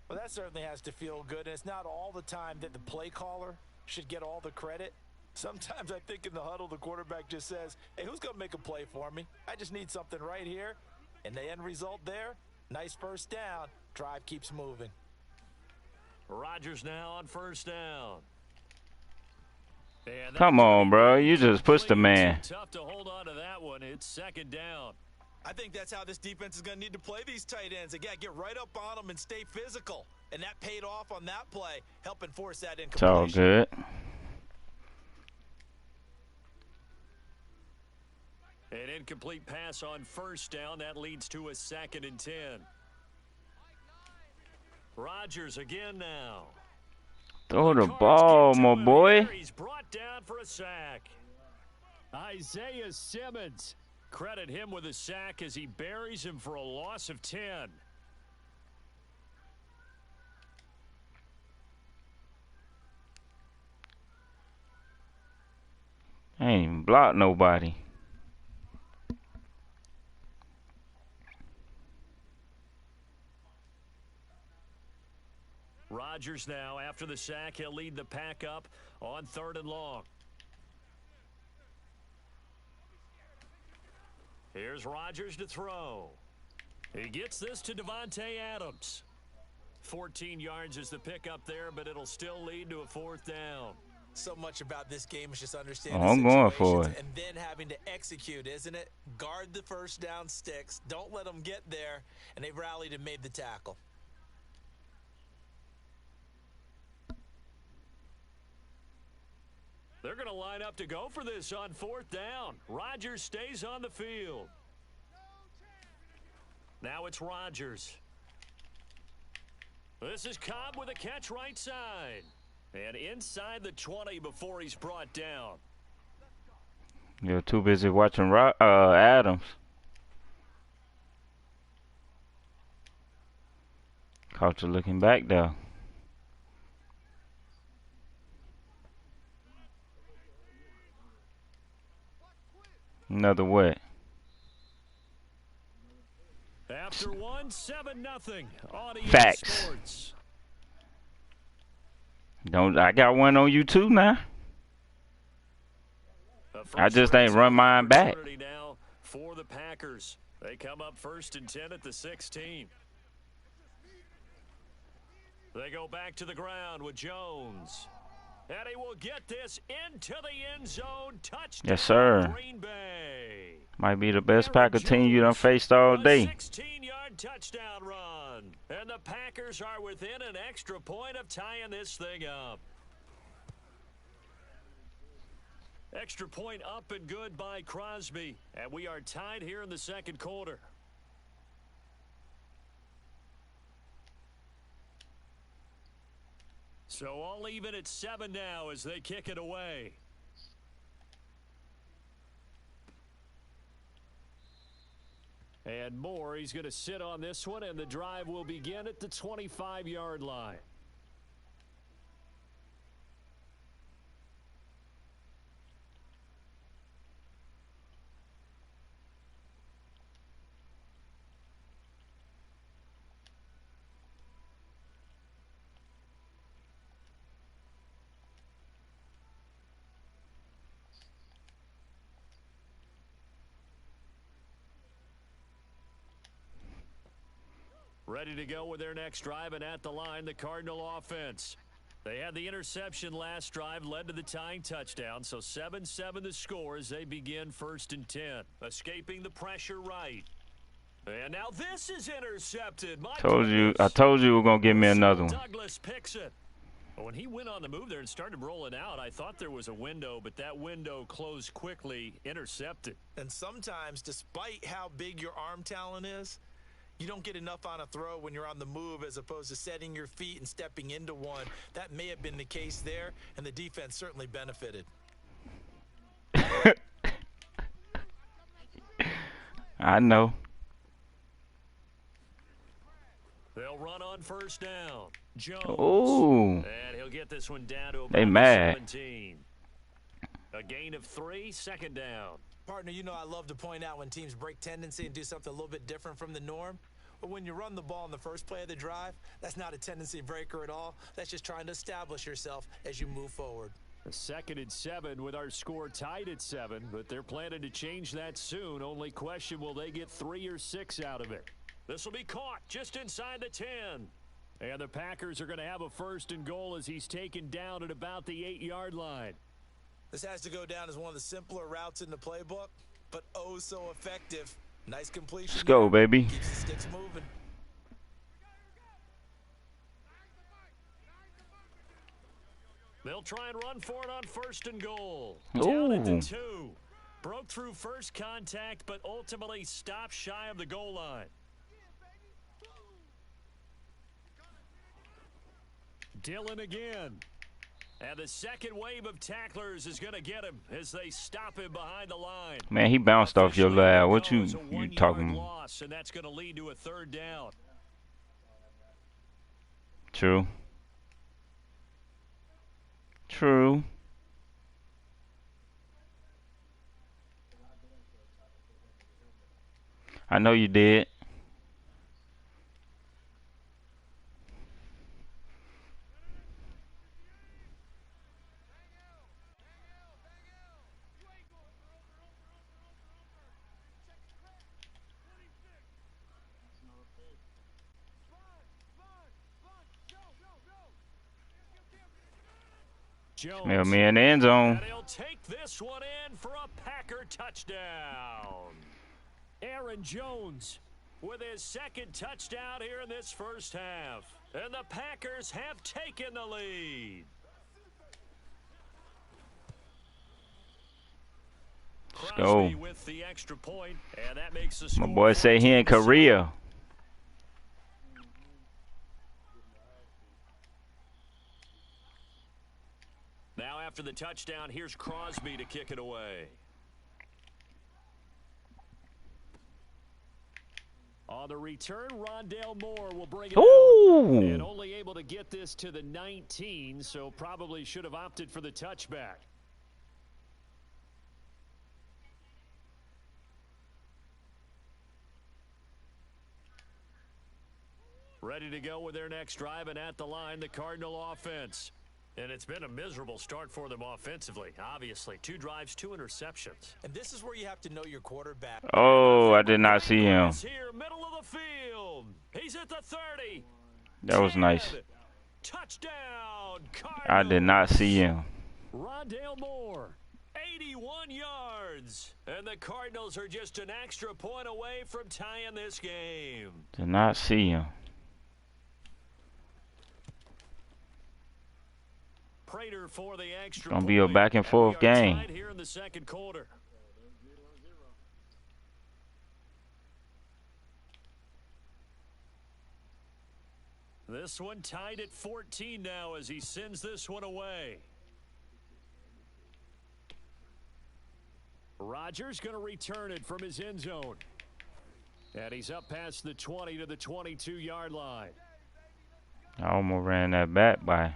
[SPEAKER 2] Well, that certainly has to feel good. And it's not all the time that the play caller should get all the credit. Sometimes I think in the huddle, the quarterback just says, hey, who's going to make a play for me? I just need something right here. And the end result there, nice 1st down. Drive keeps moving.
[SPEAKER 1] Rodgers now on 1st down.
[SPEAKER 3] Come on, bro. You just pushed the man.
[SPEAKER 1] Tough to hold on to that one. It's 2nd down.
[SPEAKER 2] I think that's how this defense is going to need to play these tight ends. They got to get right up on them and stay physical. And that paid off on that play, helping force that incompletion.
[SPEAKER 3] It's all good.
[SPEAKER 1] An incomplete pass on 1st down. That leads to a 2nd and 10. Rodgers again now.
[SPEAKER 3] Throw the ball, my boy.
[SPEAKER 1] He's brought down for a sack. Isaiah Simmons. Credit him with a sack as he buries him for a loss of 10.
[SPEAKER 3] I ain't even blocked nobody.
[SPEAKER 1] Rodgers now, after the sack, he'll lead the pack up on 3rd and long. Here's Rodgers to throw. He gets this to Devontae Adams. 14 yards is the pickup there, but it'll still lead to a 4th down.
[SPEAKER 2] So much about this game is just
[SPEAKER 3] Oh,
[SPEAKER 2] understanding
[SPEAKER 3] I'm going for
[SPEAKER 2] situations
[SPEAKER 3] it.
[SPEAKER 2] and then having to execute, isn't it? Guard the first down sticks. Don't let them get there. And they rallied and made the tackle.
[SPEAKER 1] They're going to line up to go for this on 4th down. Rodgers stays on the field. Now it's Rodgers. This is Cobb with a catch right side. And inside the 20 before he's brought down.
[SPEAKER 3] You're too busy watching Adams. Caught you looking back there. Another what?
[SPEAKER 1] After one, 7-0. Audio
[SPEAKER 3] Facts.
[SPEAKER 1] Sports.
[SPEAKER 3] Don't I got one on you too now? I just ain't run mine back.
[SPEAKER 1] Now for the Packers. They come up 1st and 10 at the 16. They go back to the ground with Jones. And he will get this into the end zone. Touchdown,
[SPEAKER 3] Yes, sir.
[SPEAKER 1] Green Bay.
[SPEAKER 3] Might be the best Packer team you done faced all day.
[SPEAKER 1] 16-yard touchdown run. And the Packers are within an extra point of tying this thing up. Extra point up and good by Crosby. And we are tied here in the 2nd quarter. So all even at 7 now as they kick it away. And Moore, he's going to sit on this one, and the drive will begin at the 25-yard line. Ready to go with their next drive, and at the line, the Cardinal offense. They had the interception last drive, led to the tying touchdown, so 7-7 the score as they begin 1st and 10. Escaping the pressure right. And now this is intercepted.
[SPEAKER 3] I told you you were going to give me another one.
[SPEAKER 1] Douglas picks it. When he went on the move there and started rolling out, I thought there was a window, but that window closed quickly, intercepted.
[SPEAKER 2] And sometimes, despite how big your arm talent is, you don't get enough on a throw when you're on the move as opposed to setting your feet and stepping into one. That may have been the case there, and the defense certainly benefited.
[SPEAKER 3] I know.
[SPEAKER 1] They'll run on 1st down. Jones.
[SPEAKER 3] Ooh.
[SPEAKER 1] And he'll get this one down to about
[SPEAKER 3] They mad.
[SPEAKER 1] 17. A gain of 3, 2nd down.
[SPEAKER 2] Partner, you know I love to point out when teams break tendency and do something a little bit different from the norm. But when you run the ball in the first play of the drive, that's not a tendency breaker at all. That's just trying to establish yourself as you move forward.
[SPEAKER 1] A 2nd and 7 with our score tied at 7, but they're planning to change that soon. Only question, will they get 3 or 6 out of it? This will be caught just inside the 10. And the Packers are going to have a 1st and goal as he's taken down at about the 8-yard line.
[SPEAKER 2] This has to go down as one of the simpler routes in the playbook, but oh so effective. Nice completion.
[SPEAKER 3] Let's go, baby.
[SPEAKER 2] Keeps the sticks moving.
[SPEAKER 1] They'll try and run for it on 1st and goal.
[SPEAKER 3] Ooh.
[SPEAKER 1] Down at the 2. Broke through first contact, but ultimately stopped shy of the goal line. Dillon again. And the second wave of tacklers is going to get him as they stop him behind the line.
[SPEAKER 3] Man, he bounced off your lab. What you talking about?
[SPEAKER 1] Loss, and that's going to lead to a 3rd down.
[SPEAKER 3] True. True. I know you did. Smell
[SPEAKER 1] Jones.
[SPEAKER 3] me in the end zone.
[SPEAKER 1] And he'll take this one in for a Packer touchdown. Aaron Jones with his second touchdown here in this first half. And the Packers have taken the lead.
[SPEAKER 3] Let's go.
[SPEAKER 1] With the extra point, and that makes the score.
[SPEAKER 3] My boy say he in Korea.
[SPEAKER 1] Now after the touchdown, here's Crosby to kick it away. On the return, Rondale Moore will bring it out. And only able to get this to the 19, so probably should have opted for the touchback. Ready to go with their next drive, and at the line, the Cardinal offense. And it's been a miserable start for them offensively, obviously. 2 drives, 2 interceptions.
[SPEAKER 2] And this is where you have to know your quarterback.
[SPEAKER 3] Oh, I did not see him.
[SPEAKER 1] Here, middle of the field. He's at the 30.
[SPEAKER 3] That was nice.
[SPEAKER 1] Touchdown, Cardinals.
[SPEAKER 3] I did not see him.
[SPEAKER 1] Rondale Moore, 81 yards. And the Cardinals are just an extra point away from tying this game.
[SPEAKER 3] Did not see him.
[SPEAKER 1] Prater for the extra
[SPEAKER 3] Gonna be a back and forth game.
[SPEAKER 1] Here in the second quarter. This one tied at 14 now as he sends this one away. Rodgers going to return it from his end zone. And he's up past the 20 to the 22-yard line.
[SPEAKER 3] I almost ran that back by.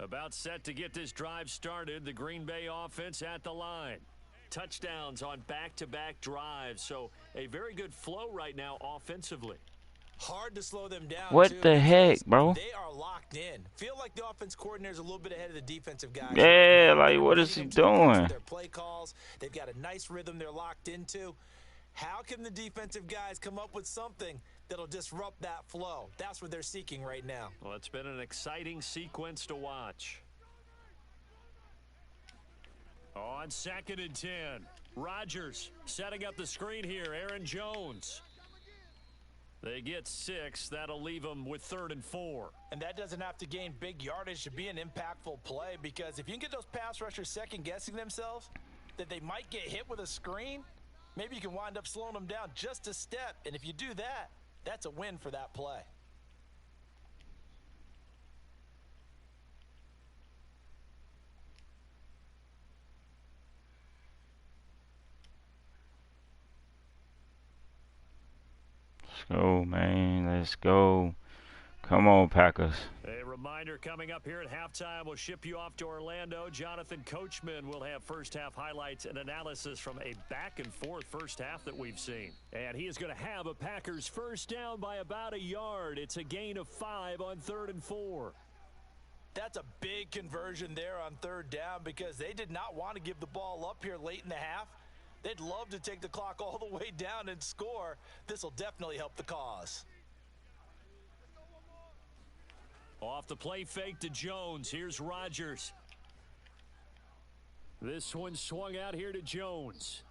[SPEAKER 1] About set to get this drive started, the Green Bay offense at the line. Touchdowns on back-to-back drives, so a very good flow right now offensively.
[SPEAKER 2] Hard to slow them down.
[SPEAKER 3] What the heck, bro?
[SPEAKER 2] They are locked in. Feel like the offense coordinator's a little bit ahead of the defensive guys.
[SPEAKER 3] Yeah, like what is he doing?
[SPEAKER 2] Their play calls. They've got a nice rhythm they're locked into. How can the defensive guys come up with something that'll disrupt that flow? That's what they're seeking right now.
[SPEAKER 1] Well, it's been an exciting sequence to watch. On 2nd and 10, Rodgers setting up the screen here. Aaron Jones. They get 6. That'll leave them with 3rd and 4.
[SPEAKER 2] And that doesn't have to gain big yardage to be an impactful play, because if you can get those pass rushers second-guessing themselves that they might get hit with a screen, maybe you can wind up slowing them down just a step. And if you do that, that's a win for that play.
[SPEAKER 3] Let's go, man. Let's go. Come on, Packers.
[SPEAKER 1] A reminder coming up here at halftime. We'll ship you off to Orlando. Jonathan Coachman will have first-half highlights and analysis from a back-and-forth first half that we've seen. And he is going to have a Packers first down by about a yard. It's a gain of 5 on 3rd and 4.
[SPEAKER 2] That's a big conversion there on 3rd down, because they did not want to give the ball up here late in the half. They'd love to take the clock all the way down and score. This will definitely help the cause.
[SPEAKER 1] Off the play fake to Jones. Here's Rodgers. This one swung out here to Jones.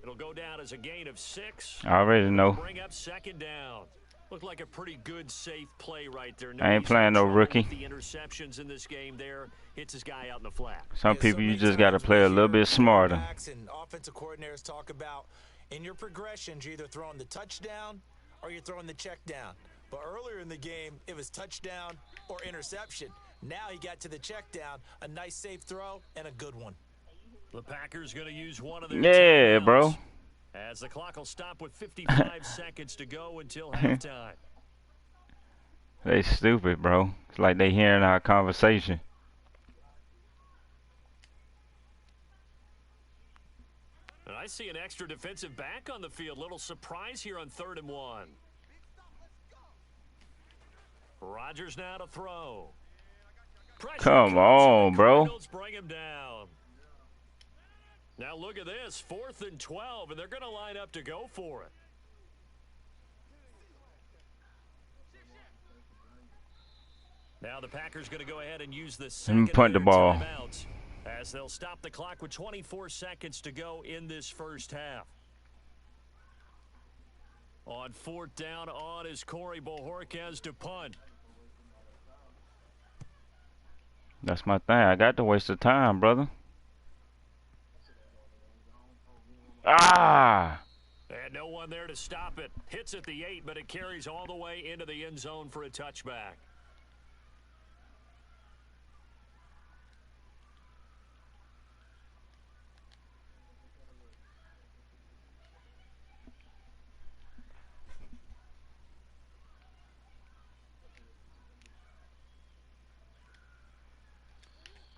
[SPEAKER 1] It'll go down as a gain of 6.
[SPEAKER 3] I already know.
[SPEAKER 1] Bring up 2nd down. Looked like a pretty good, safe play right there.
[SPEAKER 3] I ain't playing no rookie.
[SPEAKER 1] The interceptions in this game there. Hits his guy out in the flat.
[SPEAKER 3] Some people, you just got to play a little bit smarter.
[SPEAKER 2] And offensive coordinators talk about in your progressions, you're either throwing the touchdown or you're throwing the check down. But earlier in the game, it was touchdown or interception. Now he got to the check down, a nice safe throw, and a good one.
[SPEAKER 1] The Packers going to use one of their
[SPEAKER 3] Yeah,
[SPEAKER 1] timeouts,
[SPEAKER 3] bro.
[SPEAKER 1] as the clock will stop with 55 seconds to go until halftime.
[SPEAKER 3] They stupid, bro. It's like they hearing our conversation.
[SPEAKER 1] And I see an extra defensive back on the field. Little surprise here on 3rd and 1. Rodgers now to throw. Pressure
[SPEAKER 3] Come
[SPEAKER 1] comes, and
[SPEAKER 3] on,
[SPEAKER 1] the
[SPEAKER 3] bro.
[SPEAKER 1] Cardinals bring him down. Now look at this, 4th and 12, and they're going to line up to go for it. Now the Packers going to go ahead and use the second
[SPEAKER 3] punt the ball.
[SPEAKER 1] timeout as they'll stop the clock with 24 seconds to go in this first half. On 4th down on is Corey Bojorquez to punt.
[SPEAKER 3] That's my thing. I got to waste the time, brother. Ah!
[SPEAKER 1] And no one there to stop it. Hits at the 8, but it carries all the way into the end zone for a touchback.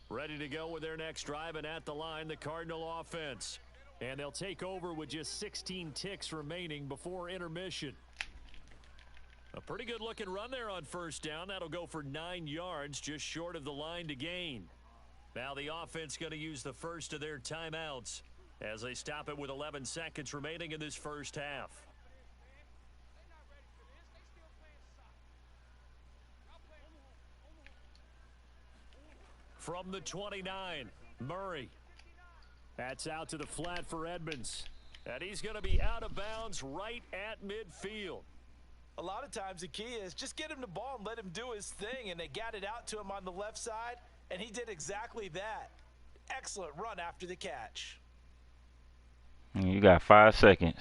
[SPEAKER 1] Ready to go with their next drive, and at the line, the Cardinal offense. And they'll take over with just 16 ticks remaining before intermission. A pretty good-looking run there on 1st down. That'll go for 9 yards, just short of the line to gain. Now the offense going to use the first of their timeouts as they stop it with 11 seconds remaining in this first half. From the 29, Murray. That's out to the flat for Edmonds. And he's going to be out of bounds right at midfield.
[SPEAKER 2] A lot of times the key is just get him the ball and let him do his thing, and they got it out to him on the left side, and he did exactly that. Excellent run after the catch.
[SPEAKER 3] You got 5 seconds.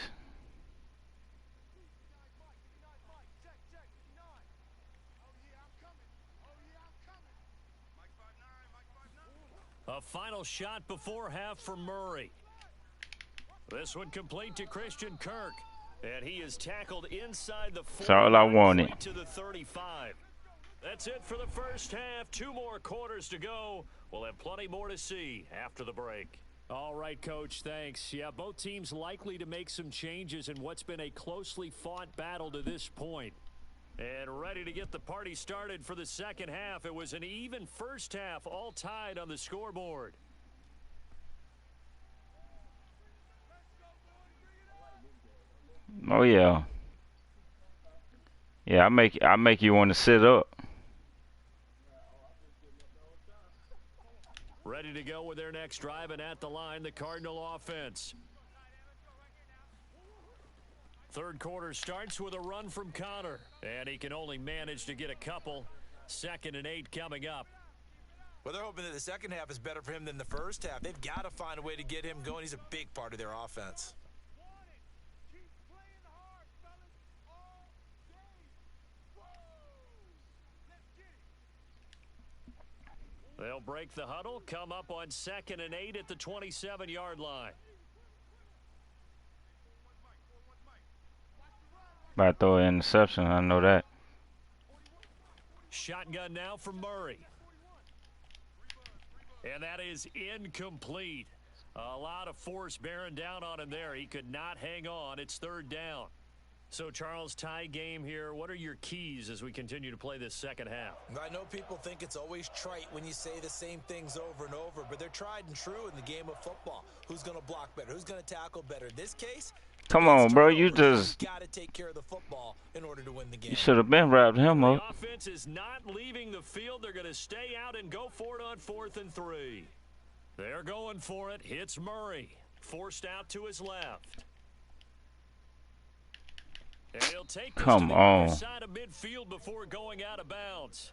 [SPEAKER 1] A final shot before half for Murray. This one complete to Christian Kirk. And he is tackled inside the 40.
[SPEAKER 3] That's all I wanted.
[SPEAKER 1] Right to the 35. That's it for the first half. 2 more quarters to go. We'll have plenty more to see after the break. All right, Coach, thanks. Yeah, both teams likely to make some changes in what's been a closely fought battle to this point. And ready to get the party started for the second half. It was an even first half, all tied on the scoreboard.
[SPEAKER 3] Oh yeah. Yeah, I make you want to sit up.
[SPEAKER 1] Ready to go with their next drive, and at the line, the Cardinal offense. Third quarter starts with a run from Connor, and he can only manage to get a couple. 2nd and 8 coming up.
[SPEAKER 2] Well, they're hoping that the second half is better for him than the first half. They've got to find a way to get him going. He's a big part of their offense.
[SPEAKER 1] They'll break the huddle, come up on 2nd and 8 at the 27-yard line.
[SPEAKER 3] About to throw an interception, I know that.
[SPEAKER 1] Shotgun now from Murray. And that is incomplete. A lot of force bearing down on him there. He could not hang on. It's 3rd down. So, Charles, tie game here. What are your keys as we continue to play this second half?
[SPEAKER 2] I know people think it's always trite when you say the same things over and over, but they're tried and true in the game of football. Who's going to block better? Who's going to tackle better? In this case,
[SPEAKER 3] come on, bro. You just
[SPEAKER 2] got to take care of the football in order to win the game.
[SPEAKER 3] You should have been wrapped him
[SPEAKER 1] The
[SPEAKER 3] up.
[SPEAKER 1] offense is not leaving the field. They're going to stay out and go for it on 4th and 3. They're going for it. Hits Murray. Forced out to his left. And he'll take this
[SPEAKER 3] Come
[SPEAKER 1] to the
[SPEAKER 3] on.
[SPEAKER 1] other side of midfield before going out of bounds.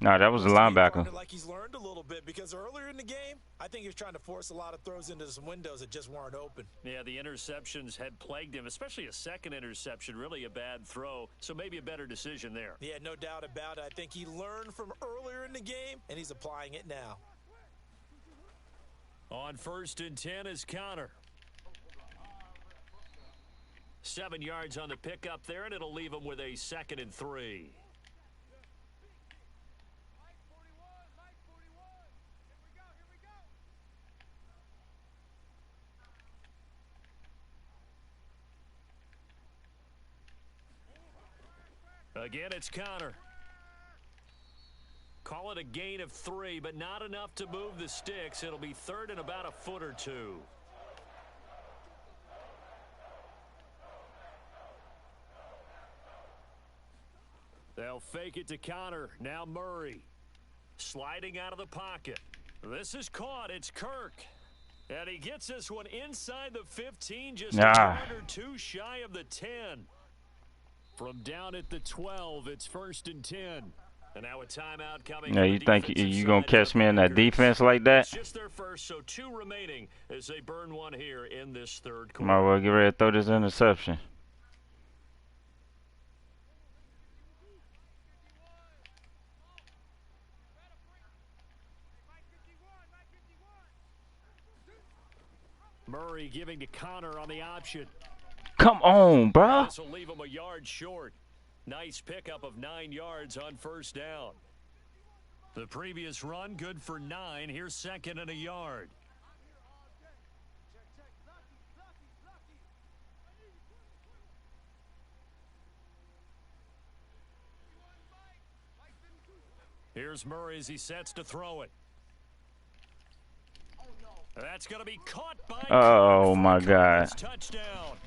[SPEAKER 3] Nah, that was a linebacker.
[SPEAKER 2] Like he's learned a little bit, because earlier in the game, I think he was trying to force a lot of throws into some windows that just weren't open.
[SPEAKER 1] Yeah, the interceptions had plagued him, especially a second interception, really a bad throw. So maybe a better decision there.
[SPEAKER 2] Yeah, no doubt about it. I think he learned from earlier in the game, and he's applying it now.
[SPEAKER 1] On 1st and 10 is Connor. 7 yards on the pickup there, and it'll leave him with a 2nd and 3. Again, it's Connor. Call it a gain of 3, but not enough to move the sticks. It'll be third and about a foot or two. They'll fake it to Connor. Now Murray. Sliding out of the pocket. This is caught. It's Kirk. And he gets this one inside the 15, just a yard or two shy of the 10. From down at the 12, it's 1st and 10. And now a timeout coming.
[SPEAKER 3] Yeah, you think you going to catch me in that defense like that?
[SPEAKER 1] It's just their first, so 2 remaining as they burn one here in this third quarter.
[SPEAKER 3] Might well get ready to throw this interception.
[SPEAKER 1] Murray giving to Connor on the option.
[SPEAKER 3] Come on, bro.
[SPEAKER 1] This will leave him a yard short. Nice pickup of 9 yards on first down. The previous run good for 9. Here's 2nd and a yard. Here's Murray as he sets to throw it. That's going to be caught by
[SPEAKER 3] Oh, my God.
[SPEAKER 1] Touchdown.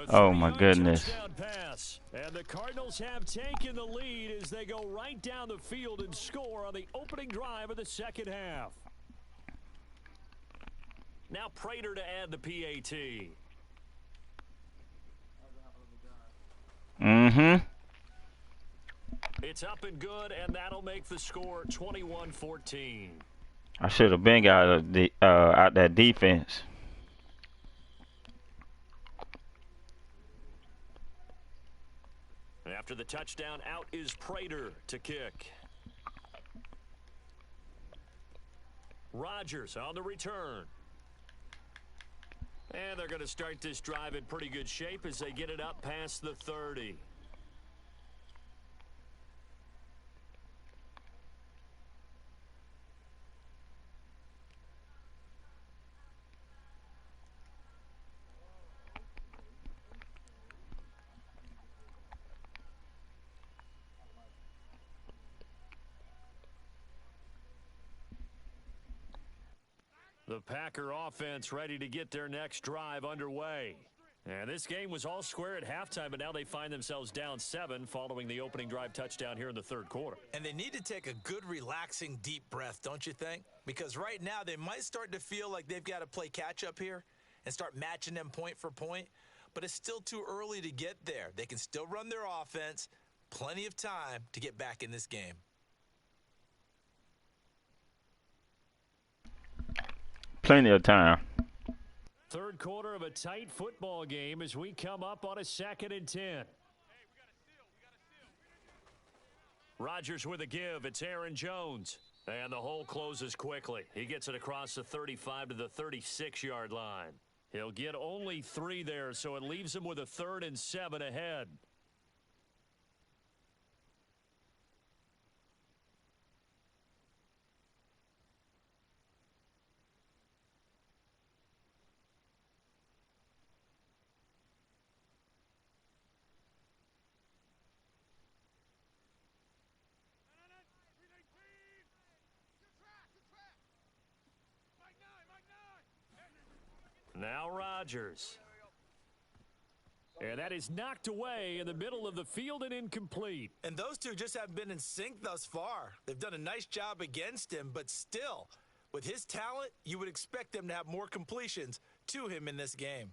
[SPEAKER 3] Oh, my goodness.
[SPEAKER 1] Pass. And the Cardinals have taken the lead as they go right down the field and score on the opening drive of the second half. Now Prater to add the PAT.
[SPEAKER 3] Mm-hmm.
[SPEAKER 1] It's up and good, and that'll make the score 21-14.
[SPEAKER 3] I should have been out that defense.
[SPEAKER 1] After the touchdown, out is Prater to kick. Rodgers on the return. And they're going to start this drive in pretty good shape as they get it up past the 30. The Packer offense ready to get their next drive underway. And this game was all square at halftime, but now they find themselves down 7 following the opening drive touchdown here in the third quarter.
[SPEAKER 2] And they need to take a good, relaxing, deep breath, don't you think? Because right now they might start to feel like they've got to play catch-up here and start matching them point for point. But it's still too early to get there. They can still run their offense. Plenty of time to get back in this game.
[SPEAKER 3] Plenty of time.
[SPEAKER 1] Third quarter of a tight football game as we come up on a 2nd and 10. Rodgers with a give. It's Aaron Jones. And the hole closes quickly. He gets it across the 35 to the 36-yard line. He'll get only 3 there, so it leaves him with a 3rd and 7 ahead. Now Rodgers. And that is knocked away in the middle of the field and incomplete.
[SPEAKER 2] And those two just haven't been in sync thus far. They've done a nice job against him, but still, with his talent, you would expect them to have more completions to him in this game.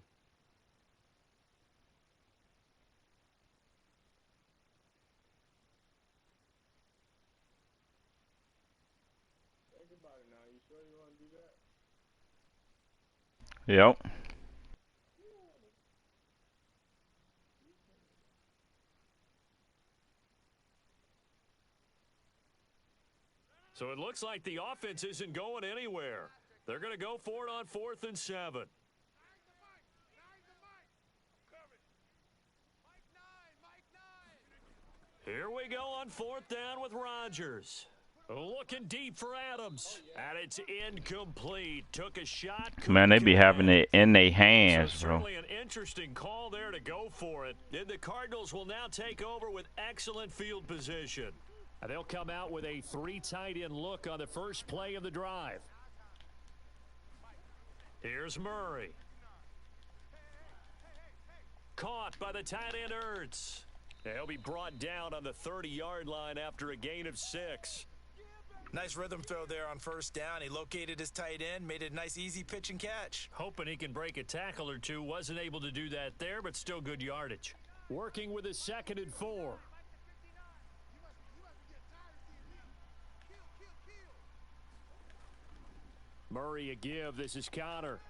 [SPEAKER 3] Yep.
[SPEAKER 1] So it looks like the offense isn't going anywhere. They're going to go for it on 4th and 7. Here we go on 4th down with Rodgers. Looking deep for Adams. And it's incomplete. Took a shot.
[SPEAKER 3] Man, they be having it in their hands,
[SPEAKER 1] so
[SPEAKER 3] bro.
[SPEAKER 1] Certainly an interesting call there to go for it. And the Cardinals will now take over with excellent field position. They'll come out with a 3 tight end look on the first play of the drive. Here's Murray. Caught by the tight end Ertz. He'll be brought down on the 30-yard line after a gain of 6.
[SPEAKER 2] Nice rhythm throw there on first down. He located his tight end, made it a nice easy pitch and catch.
[SPEAKER 1] Hoping he can break a tackle or two. Wasn't able to do that there, but still good yardage. Working with a 2nd and 4. Murray a give. This is Connor.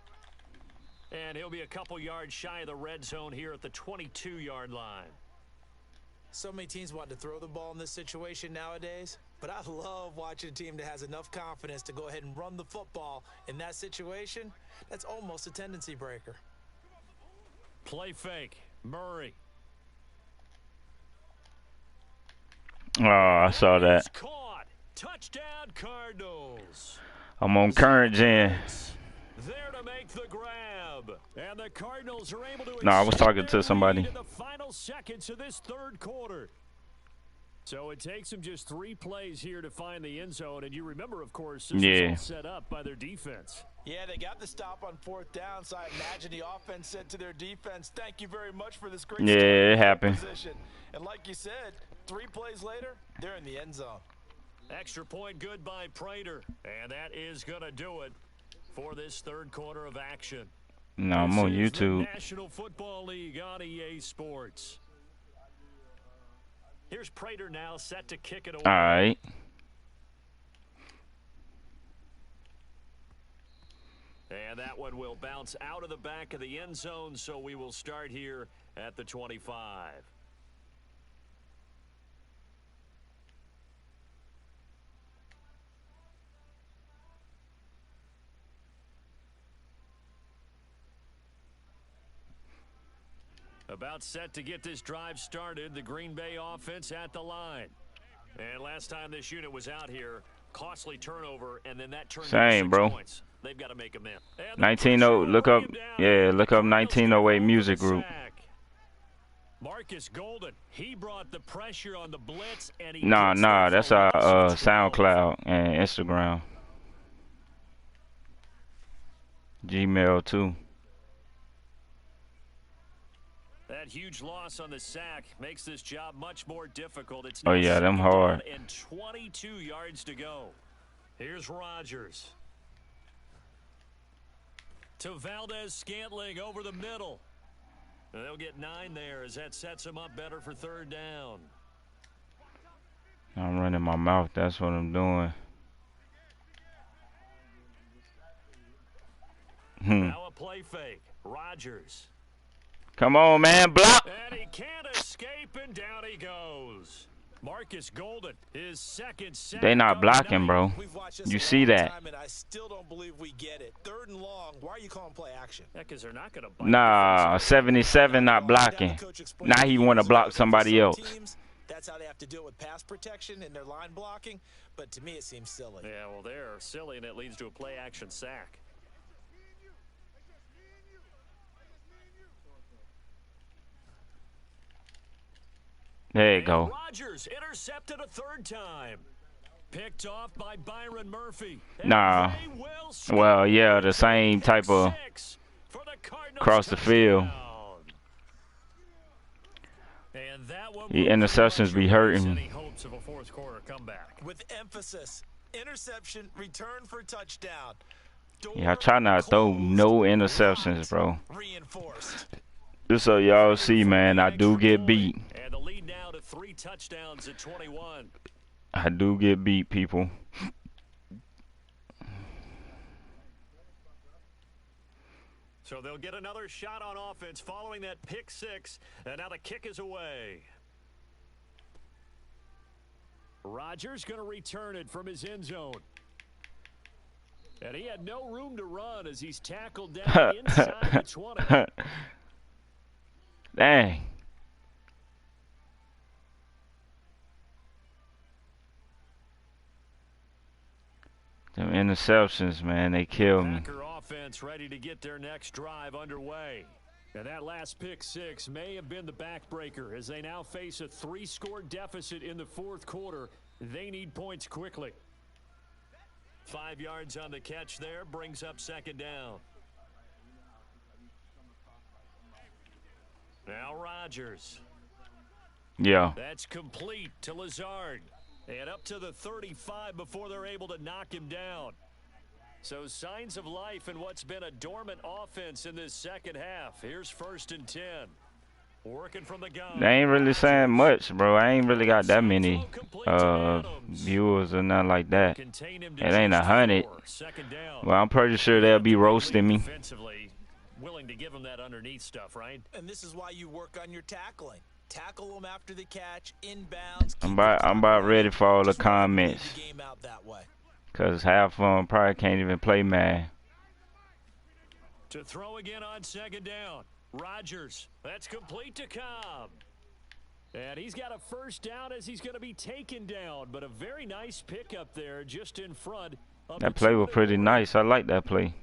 [SPEAKER 1] And he'll be a couple yards shy of the red zone here at the 22-yard line.
[SPEAKER 2] So many teams want to throw the ball in this situation nowadays, but I love watching a team that has enough confidence to go ahead and run the football in that situation. That's almost a tendency breaker.
[SPEAKER 1] Play fake. Murray.
[SPEAKER 3] Oh, I saw that.
[SPEAKER 1] Caught. Touchdown, Cardinals.
[SPEAKER 3] I'm on current gen.
[SPEAKER 1] There to make the grab. And the Cardinals are able to
[SPEAKER 3] No, I was talking to somebody.
[SPEAKER 1] in the final seconds of this third quarter. So it takes them just 3 plays here to find the end zone. And you remember, of course, this was all set up by their defense.
[SPEAKER 2] Yeah, they got the stop on 4th down, so I imagine the offense said to their defense, thank you very much for this great
[SPEAKER 3] it happened.
[SPEAKER 2] Position. And like you said, 3 plays later, they're in the end zone.
[SPEAKER 1] Extra point good by Prater. And that is going to do it for this third quarter of action.
[SPEAKER 3] No, I'm on YouTube.
[SPEAKER 1] The National Football League on EA Sports. Here's Prater now set to kick it away.
[SPEAKER 3] All right.
[SPEAKER 1] And that one will bounce out of the back of the end zone, so we will start here at the 25. About set to get this drive started, the Green Bay offense at the line. And last time this unit was out here, costly turnover, and then that turned
[SPEAKER 3] Same,
[SPEAKER 1] into 6
[SPEAKER 3] bro.
[SPEAKER 1] points. They've got to make them in.
[SPEAKER 3] 1908, look up 1908 music group.
[SPEAKER 1] Marcus Golden, he brought the pressure on the blitz, and he
[SPEAKER 3] Nah, that's our SoundCloud and Instagram. Gmail too.
[SPEAKER 1] That huge loss on the sack makes this job much more difficult. It's
[SPEAKER 3] Oh yeah, them hard.
[SPEAKER 1] And 22 yards to go. Here's Rodgers. To Valdez-Scantling over the middle. And they'll get 9 there as that sets them up better for 3rd down.
[SPEAKER 3] I'm running my mouth. That's what I'm doing.
[SPEAKER 1] Now a play fake. Rodgers.
[SPEAKER 3] Come on, man, block.
[SPEAKER 1] And he can't escape, and down he goes. Marcus Golden, his 2nd sack.
[SPEAKER 3] They not blocking, bro. You see that?
[SPEAKER 2] And I still don't believe we get it. 3rd and long. Why are you calling play action?
[SPEAKER 1] Yeah, because they're not going to.
[SPEAKER 3] Nah, 77 not blocking. Now he want to block somebody else.
[SPEAKER 2] That's how they have to do it with pass protection and their line blocking. But to me, it seems silly.
[SPEAKER 1] Yeah, well, they're silly, and it leads to a play action sack.
[SPEAKER 3] There you go.
[SPEAKER 1] Rodgers intercepted a 3rd time. Picked off by Byron Murphy.
[SPEAKER 3] Nah. Well, yeah, the same type of across the field.
[SPEAKER 1] And that one
[SPEAKER 3] The interceptions be hurting.
[SPEAKER 1] Hopes of a 4th quarter comeback.
[SPEAKER 2] With emphasis, interception, return for touchdown.
[SPEAKER 3] Yeah, I try not to throw no interceptions, bro.
[SPEAKER 2] Reinforced.
[SPEAKER 3] Just so y'all see, man, I do get beat.
[SPEAKER 1] And the lead now to 3 touchdowns at 21.
[SPEAKER 3] I do get beat, people.
[SPEAKER 1] So they'll get another shot on offense following that pick 6, and now the kick is away. Rodgers going to return it from his end zone. And he had no room to run as he's tackled down inside the 20.
[SPEAKER 3] Dang. Them interceptions, man, they kill me.
[SPEAKER 1] Packer offense ready to get their next drive underway. And that last pick 6 may have been the backbreaker as they now face a 3-score deficit in the 4th quarter They need points quickly. 5 yards on the catch there, brings up second down. Now Rodgers.
[SPEAKER 3] Yeah.
[SPEAKER 1] That's complete to Lazard. And up to the 35 before they're able to knock him down. So signs of life in what's been a dormant offense in this second half. Here's 1st and 10. Working from the gun.
[SPEAKER 3] They ain't really saying much, bro. I ain't really got that many viewers or nothing like that. It ain't 100. Well, I'm pretty sure they'll be roasting me.
[SPEAKER 1] Willing to give them that underneath stuff, right?
[SPEAKER 2] And this is why you work on your tackling. Tackle them after the catch, inbounds.
[SPEAKER 3] I'm about ready for all the comments. Because half of them probably can't even play Madden.
[SPEAKER 1] To throw again on second down. Rodgers. That's complete to Cobb. And he's got a first down as he's going to be taken down. But a very nice pickup there just in front.
[SPEAKER 3] That play was pretty nice. I like that play.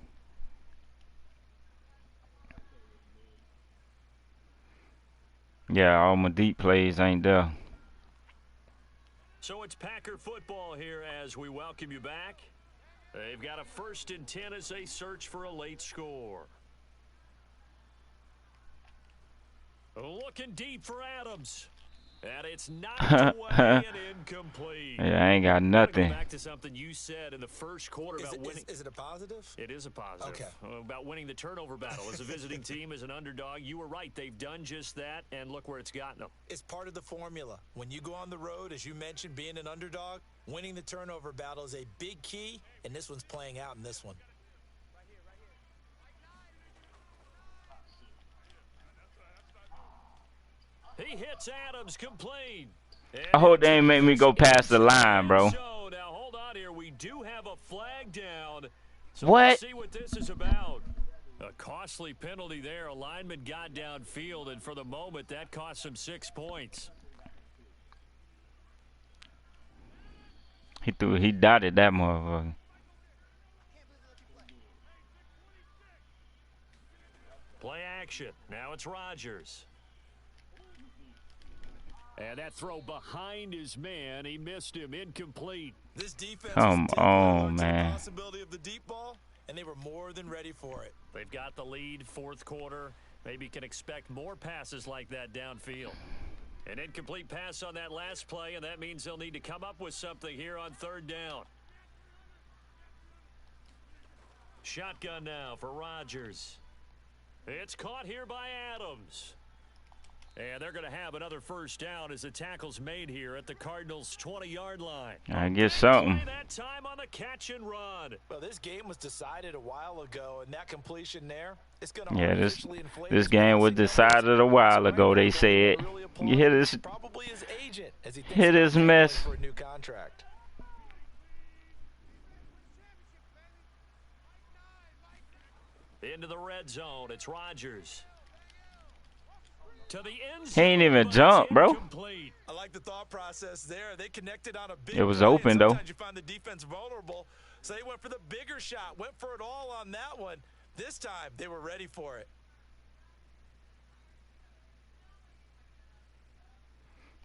[SPEAKER 3] Yeah, all my deep plays ain't there.
[SPEAKER 1] So it's Packer football here as we welcome you back. They've got a 1st and 10 as they search for a late score. Looking deep for Adams. And it's knocked away and incomplete.
[SPEAKER 3] Yeah, I ain't got nothing.
[SPEAKER 1] Go back to something you said in the first quarter about winning.
[SPEAKER 2] Is it a positive?
[SPEAKER 1] It is a positive.
[SPEAKER 2] Okay.
[SPEAKER 1] About winning the turnover battle. As a visiting team, as an underdog, you were right. They've done just that, and look where it's gotten them.
[SPEAKER 2] It's part of the formula. When you go on the road, as you mentioned, being an underdog, winning the turnover battle is a big key, and this one's playing out in this one.
[SPEAKER 1] He hits Adams complete.
[SPEAKER 3] I hope they ain't make me go past the line, bro.
[SPEAKER 1] So now hold on here. We do have a flag down. So
[SPEAKER 3] what?
[SPEAKER 1] Let's see what this is about. A costly penalty there. A lineman got downfield, and for the moment, that cost him 6 points.
[SPEAKER 3] He dotted that motherfucker.
[SPEAKER 1] Play action. Now it's Rodgers. And that throw behind his man, he missed him, incomplete.
[SPEAKER 2] This defense
[SPEAKER 3] Come on, man.
[SPEAKER 2] Possibility of the deep ball, and they were more than ready for it.
[SPEAKER 1] They've got the lead, 4th quarter. Maybe can expect more passes like that downfield. An incomplete pass on that last play, and that means they'll need to come up with something here on 3rd down. Shotgun now for Rodgers. It's caught here by Adams. And they're going to have another first down as the tackle's made here at the Cardinals' 20-yard line.
[SPEAKER 3] I get something.
[SPEAKER 1] That time on the catch and run.
[SPEAKER 2] Well, this game was decided a while ago, and that completion there, it's going to
[SPEAKER 3] this game was decided a while ago. They said, you hear this?
[SPEAKER 2] Probably his agent as he
[SPEAKER 3] hear this mess?
[SPEAKER 2] For a new contract.
[SPEAKER 1] Into the red zone, it's Rodgers. To the end
[SPEAKER 3] zone. He ain't even jump, bro.
[SPEAKER 2] I like the thought process there. They connected on a big
[SPEAKER 3] It was
[SPEAKER 2] play,
[SPEAKER 3] open, though.
[SPEAKER 2] Sometimes you find the defense vulnerable, so they went for the bigger shot, went for it all on that one. This time, they were ready for it.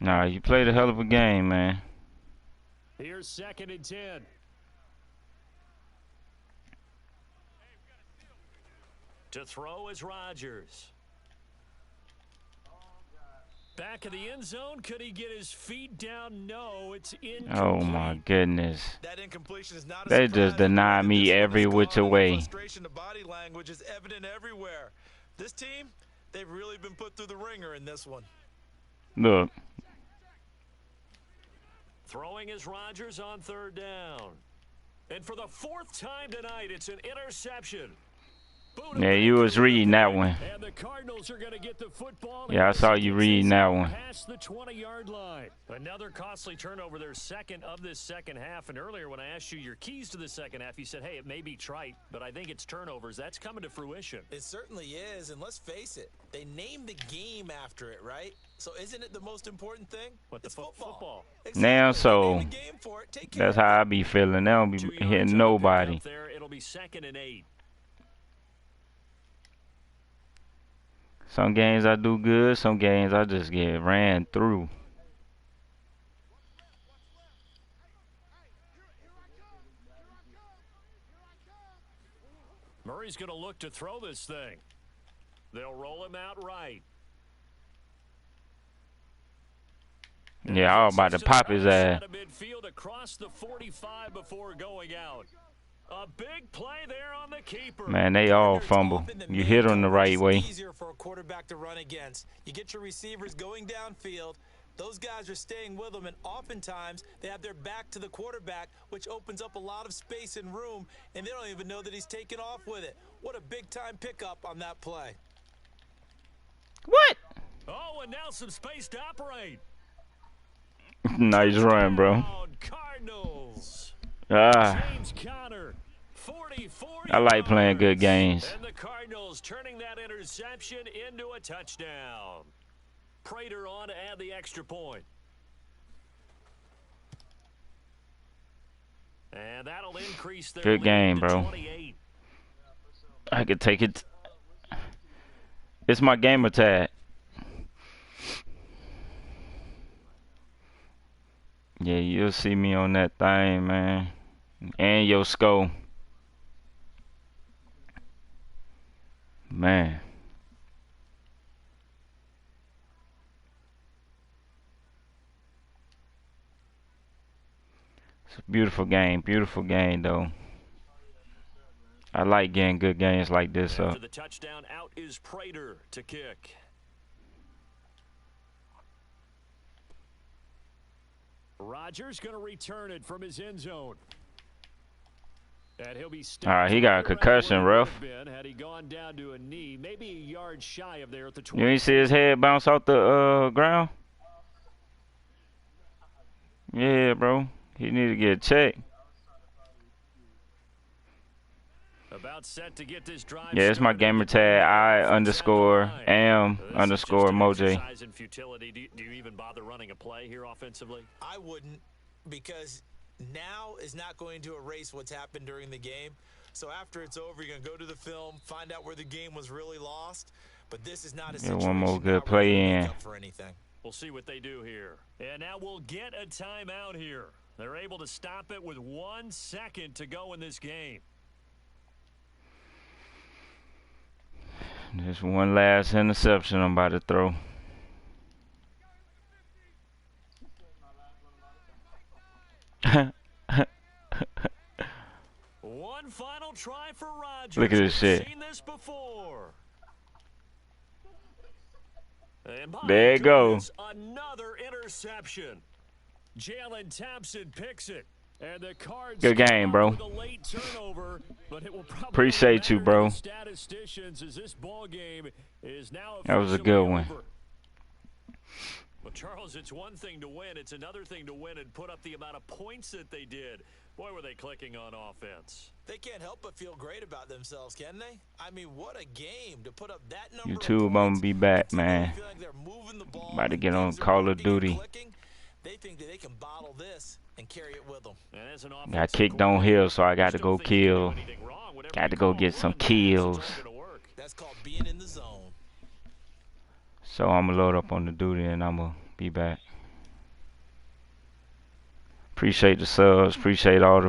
[SPEAKER 3] Nah, you played a hell of a game, man.
[SPEAKER 1] Here's 2nd and 10. To throw is Rodgers. Back of the end zone. Could he get his feet down? No, it's incomplete.
[SPEAKER 3] Oh, my goodness.
[SPEAKER 2] That incompletion is not a
[SPEAKER 3] they just deny me every which way.
[SPEAKER 2] Frustration to body language is evident everywhere. This team, they've really been put through the ringer in this one.
[SPEAKER 3] Look.
[SPEAKER 1] Throwing is Rodgers on 3rd down. And for the 4th time tonight, it's an interception.
[SPEAKER 3] Yeah, you was reading that one.
[SPEAKER 1] And the Cardinals are going to get the football.
[SPEAKER 3] Yeah, I saw you reading that one.
[SPEAKER 1] Past the 20-yard line. Another costly turnover, their second of this second half. And earlier when I asked you your keys to the second half, you said, hey, it may be trite, but I think it's turnovers. That's coming to fruition.
[SPEAKER 2] It certainly is, and let's face it, they named the game after it, right? So isn't it the most important thing?
[SPEAKER 1] It's football.
[SPEAKER 2] Exactly.
[SPEAKER 3] Now, so that's how I be feeling. They don't be hitting nobody.
[SPEAKER 1] There, it'll be 2nd and 8.
[SPEAKER 3] Some games I do good, some games I just get ran through.
[SPEAKER 1] he's going to look to throw this thing. They'll roll him out right.
[SPEAKER 3] Yeah, I was about to pop his ass.
[SPEAKER 1] Midfield across the 45 before going out. A big play there on the keeper.
[SPEAKER 3] Man, they all fumble. You hit them the right way.
[SPEAKER 2] Easier for a quarterback to run against. You get your receivers going downfield. Those guys are staying with them, and oftentimes they have their back to the quarterback, which opens up a lot of space and room, and they don't even know that he's taken off with it. What a big-time pickup on that play.
[SPEAKER 3] What?
[SPEAKER 1] Oh, and now some space to operate.
[SPEAKER 3] Nice run, bro.
[SPEAKER 1] Cardinals.
[SPEAKER 3] I like playing good games.
[SPEAKER 1] And the Cardinals turning that interception into a touchdown. Prater on to add the extra point. And that'll increase their
[SPEAKER 3] good game, bro.
[SPEAKER 1] 28.
[SPEAKER 3] I could take it. It's my gamer tag. Yeah, you'll see me on that thing, man. And your skull. Man. It's a beautiful game though. I like getting good games like this up.
[SPEAKER 1] After the touchdown, out is Prater to kick. Rodgers going to return it from his end zone. And he'll be
[SPEAKER 3] he got a concussion, ref.
[SPEAKER 1] Had he gone down to a knee, maybe a yard shy of there at the
[SPEAKER 3] 20. You ain't see his head bounce off the ground? Yeah, bro. He need to get checked.
[SPEAKER 1] About set to get this drive.
[SPEAKER 3] Yeah, it's my gamer tag. I_am_Moj.
[SPEAKER 1] Do you even bother running a play here offensively?
[SPEAKER 2] I wouldn't, because now is not going to erase what's happened during the game. So after it's over, you're going to go to the film, find out where the game was really lost. But this is not a situation
[SPEAKER 3] one more good play in.
[SPEAKER 2] For anything.
[SPEAKER 1] We'll see what they do here. And now we'll get a timeout here. They're able to stop it with 1 second to go in this game.
[SPEAKER 3] There's one last interception I'm about to throw.
[SPEAKER 1] One final try for Rodgers.
[SPEAKER 3] Look at this shit.
[SPEAKER 1] Seen this before.
[SPEAKER 3] There you go.
[SPEAKER 1] Another interception. Jalen Thompson picks it. And the Cards
[SPEAKER 3] good game, bro.
[SPEAKER 1] Turnover,
[SPEAKER 3] appreciate you, bro.
[SPEAKER 1] As this ball game is now
[SPEAKER 3] that was a good one.
[SPEAKER 1] Well, Charles, it's one thing to win. It's another thing to win and put up the amount of points that they did. Boy, were they clicking on offense.
[SPEAKER 2] They can't help but feel great about themselves, can they? I mean, what a game to put up that number
[SPEAKER 3] YouTube, I'm going to be back, man. About to get on Call of Duty.
[SPEAKER 2] They think that they can bottle this and carry it with them.
[SPEAKER 3] Got kicked on hill, so I got to go kill. Got to go get some kills.
[SPEAKER 2] That's called being in the zone.
[SPEAKER 3] So I'm going to load up on the duty and I'm going to be back. Appreciate the subs. Appreciate all the